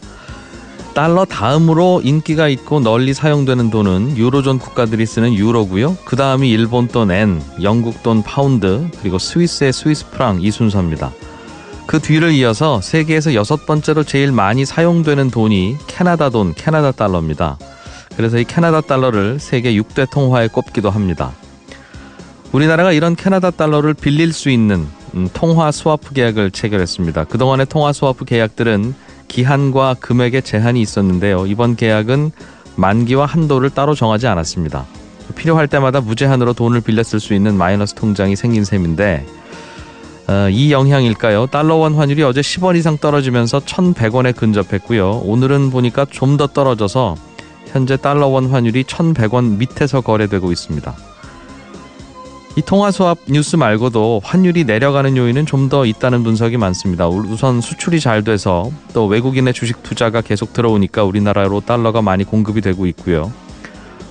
달러 다음으로 인기가 있고 널리 사용되는 돈은 유로존 국가들이 쓰는 유로고요. 그 다음이 일본 돈 엔, 영국 돈 파운드, 그리고 스위스의 스위스 프랑 이 순서입니다. 그 뒤를 이어서 세계에서 6번째로 제일 많이 사용되는 돈이 캐나다 돈, 캐나다 달러입니다. 그래서 이 캐나다 달러를 세계 6대 통화에 꼽기도 합니다. 우리나라가 이런 캐나다 달러를 빌릴 수 있는 통화 스와프 계약을 체결했습니다. 그동안의 통화 스와프 계약들은 기한과 금액에 제한이 있었는데요. 이번 계약은 만기와 한도를 따로 정하지 않았습니다. 필요할 때마다 무제한으로 돈을 빌려 쓸 수 있는 마이너스 통장이 생긴 셈인데 이 영향일까요? 달러원 환율이 어제 10원 이상 떨어지면서 1,100원에 근접했고요. 오늘은 보니까 좀 더 떨어져서 현재 달러원 환율이 1,100원 밑에서 거래되고 있습니다. 이 통화수합 뉴스 말고도 환율이 내려가는 요인은 좀 더 있다는 분석이 많습니다. 우선 수출이 잘 돼서 또 외국인의 주식 투자가 계속 들어오니까 우리나라로 달러가 많이 공급이 되고 있고요.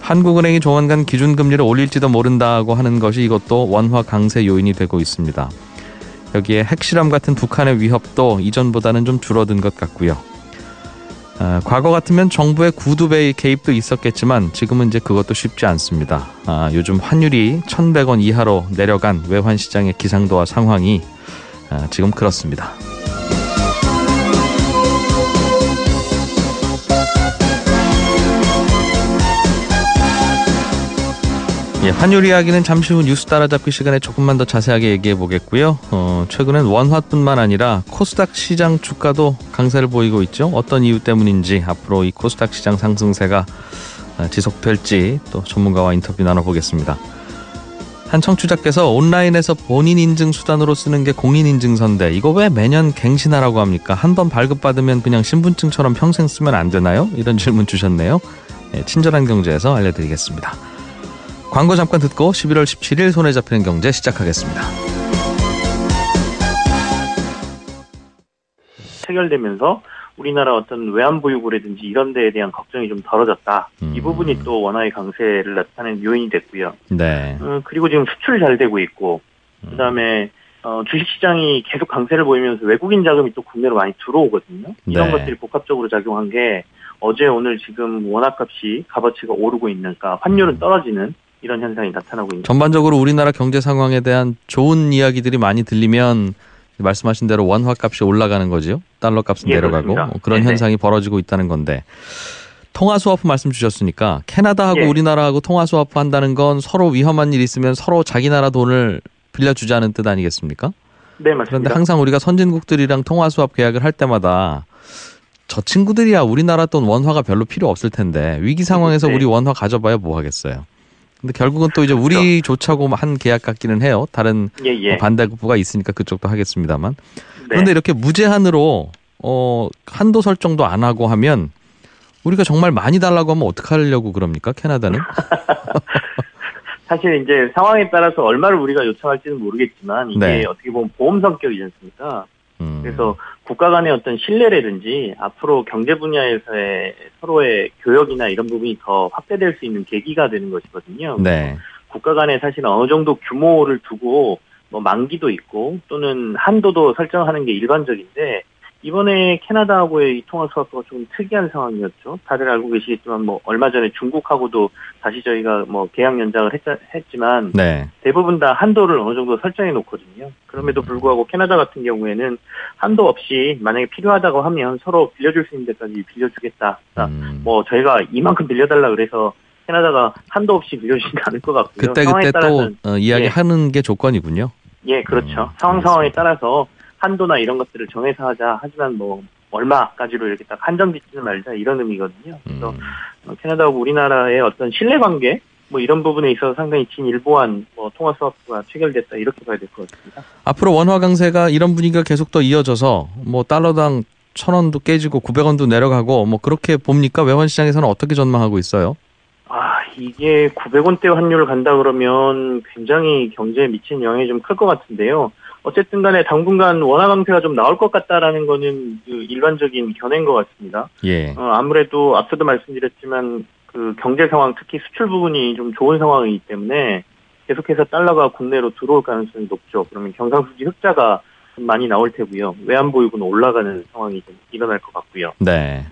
한국은행이 조만간 기준금리를 올릴지도 모른다고 하는 것이 이것도 원화 강세 요인이 되고 있습니다. 여기에 핵실험 같은 북한의 위협도 이전보다는 좀 줄어든 것 같고요. 과거 같으면 정부의 구두배 개입도 있었겠지만 지금은 이제 그것도 쉽지 않습니다. 요즘 환율이 1,100원 이하로 내려간 외환 시장의 기상도와 상황이 지금 그렇습니다. 예, 환율 이야기는 잠시 후 뉴스 따라잡기 시간에 조금만 더 자세하게 얘기해 보겠고요. 최근엔 원화뿐만 아니라 코스닥 시장 주가도 강세를 보이고 있죠. 어떤 이유 때문인지 앞으로 이 코스닥 시장 상승세가 지속될지 또 전문가와 인터뷰 나눠보겠습니다. 한 청취자께서 온라인에서 본인 인증 수단으로 쓰는 게 공인인증서인데 이거 왜 매년 갱신하라고 합니까? 한번 발급받으면 그냥 신분증처럼 평생 쓰면 안 되나요? 이런 질문 주셨네요. 예, 친절한 경제에서 알려드리겠습니다. 광고 잠깐 듣고 11월 17일 손에 잡히는 경제 시작하겠습니다. 체결되면서 우리나라 어떤 외환보유고라든지 이런 데에 대한 걱정이 좀 덜어졌다. 이 부분이 또 원화의 강세를 나타내는 요인이 됐고요. 네. 그리고 지금 수출 잘 되고 있고 그다음에 주식시장이 계속 강세를 보이면서 외국인 자금이 또 국내로 많이 들어오거든요. 이런 네. 것들이 복합적으로 작용한 게 어제 오늘 지금 원화값이 값어치가 오르고 있는가 환율은 떨어지는 이런 현상이 나타나고 있는. 전반적으로 우리나라 경제 상황에 대한 좋은 이야기들이 많이 들리면 말씀하신 대로 원화값이 올라가는 거죠. 달러값은 예, 내려가고 그런 네네. 현상이 벌어지고 있다는 건데 통화스와프 말씀 주셨으니까 캐나다하고 예. 우리나라하고 통화스와프 한다는 건 서로 위험한 일 있으면 서로 자기 나라 돈을 빌려주자는 뜻 아니겠습니까? 네, 맞습니다. 그런데 항상 우리가 선진국들이랑 통화스왑 계약을 할 때마다 저 친구들이야 우리나라 돈 원화가 별로 필요 없을 텐데 위기 상황에서 네. 우리 원화 가져봐야 뭐 하겠어요. 근데 결국은 또 이제 우리조차고 한 계약 같기는 해요. 다른 예. 반대국부가 있으니까 그쪽도 하겠습니다만. 네. 그런데 이렇게 무제한으로 한도 설정도 안 하고 하면 우리가 정말 많이 달라고 하면 어떡하려고 그럽니까? 캐나다는? 사실 이제 상황에 따라서 얼마를 우리가 요청할지는 모르겠지만 이게 네. 어떻게 보면 보험 성격이지 않습니까? 그래서 국가 간의 어떤 신뢰라든지 앞으로 경제 분야에서의 서로의 교역이나 이런 부분이 더 확대될 수 있는 계기가 되는 것이거든요. 네. 국가 간에 사실 어느 정도 규모를 두고 뭐 만기도 있고 또는 한도도 설정하는 게 일반적인데 이번에 캐나다하고의 이 통화 수합과 좀 특이한 상황이었죠. 다들 알고 계시겠지만 뭐 얼마 전에 중국하고도 다시 저희가 뭐 계약 연장을 했지만 네. 대부분 다 한도를 어느 정도 설정해 놓거든요. 그럼에도 불구하고 캐나다 같은 경우에는 한도 없이 만약에 필요하다고 하면 서로 빌려줄 수 있는 데까지 빌려주겠다. 뭐 저희가 이만큼 빌려달라 그래서 캐나다가 한도 없이 빌려주지는 않을 것 같고요. 그때 또 이야기하는 게 조건이군요. 예, 그렇죠. 상황에 따라서 한도나 이런 것들을 정해서 하자. 하지만 뭐 얼마까지로 이렇게 딱 한정 짓지는 말자 이런 의미거든요. 그래서 캐나다하고 우리나라의 어떤 신뢰관계 뭐 이런 부분에 있어서 상당히 진일보한 뭐 통화 수합과 체결됐다 이렇게 봐야 될 것 같습니다. 앞으로 원화 강세가 이런 분위기가 계속 더 이어져서 뭐 달러당 1,000원도 깨지고 900원도 내려가고 뭐 그렇게 봅니까? 외환 시장에서는 어떻게 전망하고 있어요? 이게 900원대 환율을 간다 그러면 굉장히 경제에 미치는 영향이 좀 클 것 같은데요. 어쨌든 간에 당분간 원화 강세가 좀 나올 것 같다라는 거는 그 일반적인 견해인 것 같습니다. 예. 아무래도 앞서도 말씀드렸지만 그 경제 상황 특히 수출 부분이 좀 좋은 상황이기 때문에 계속해서 달러가 국내로 들어올 가능성이 높죠. 그러면 경상수지 흑자가 좀 많이 나올 테고요. 외환보유고는 올라가는 상황이 좀 일어날 것 같고요. 네.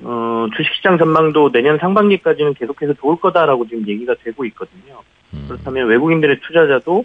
주식시장 전망도 내년 상반기까지는 계속해서 좋을 거다라고 지금 얘기가 되고 있거든요. 그렇다면 외국인들의 투자자도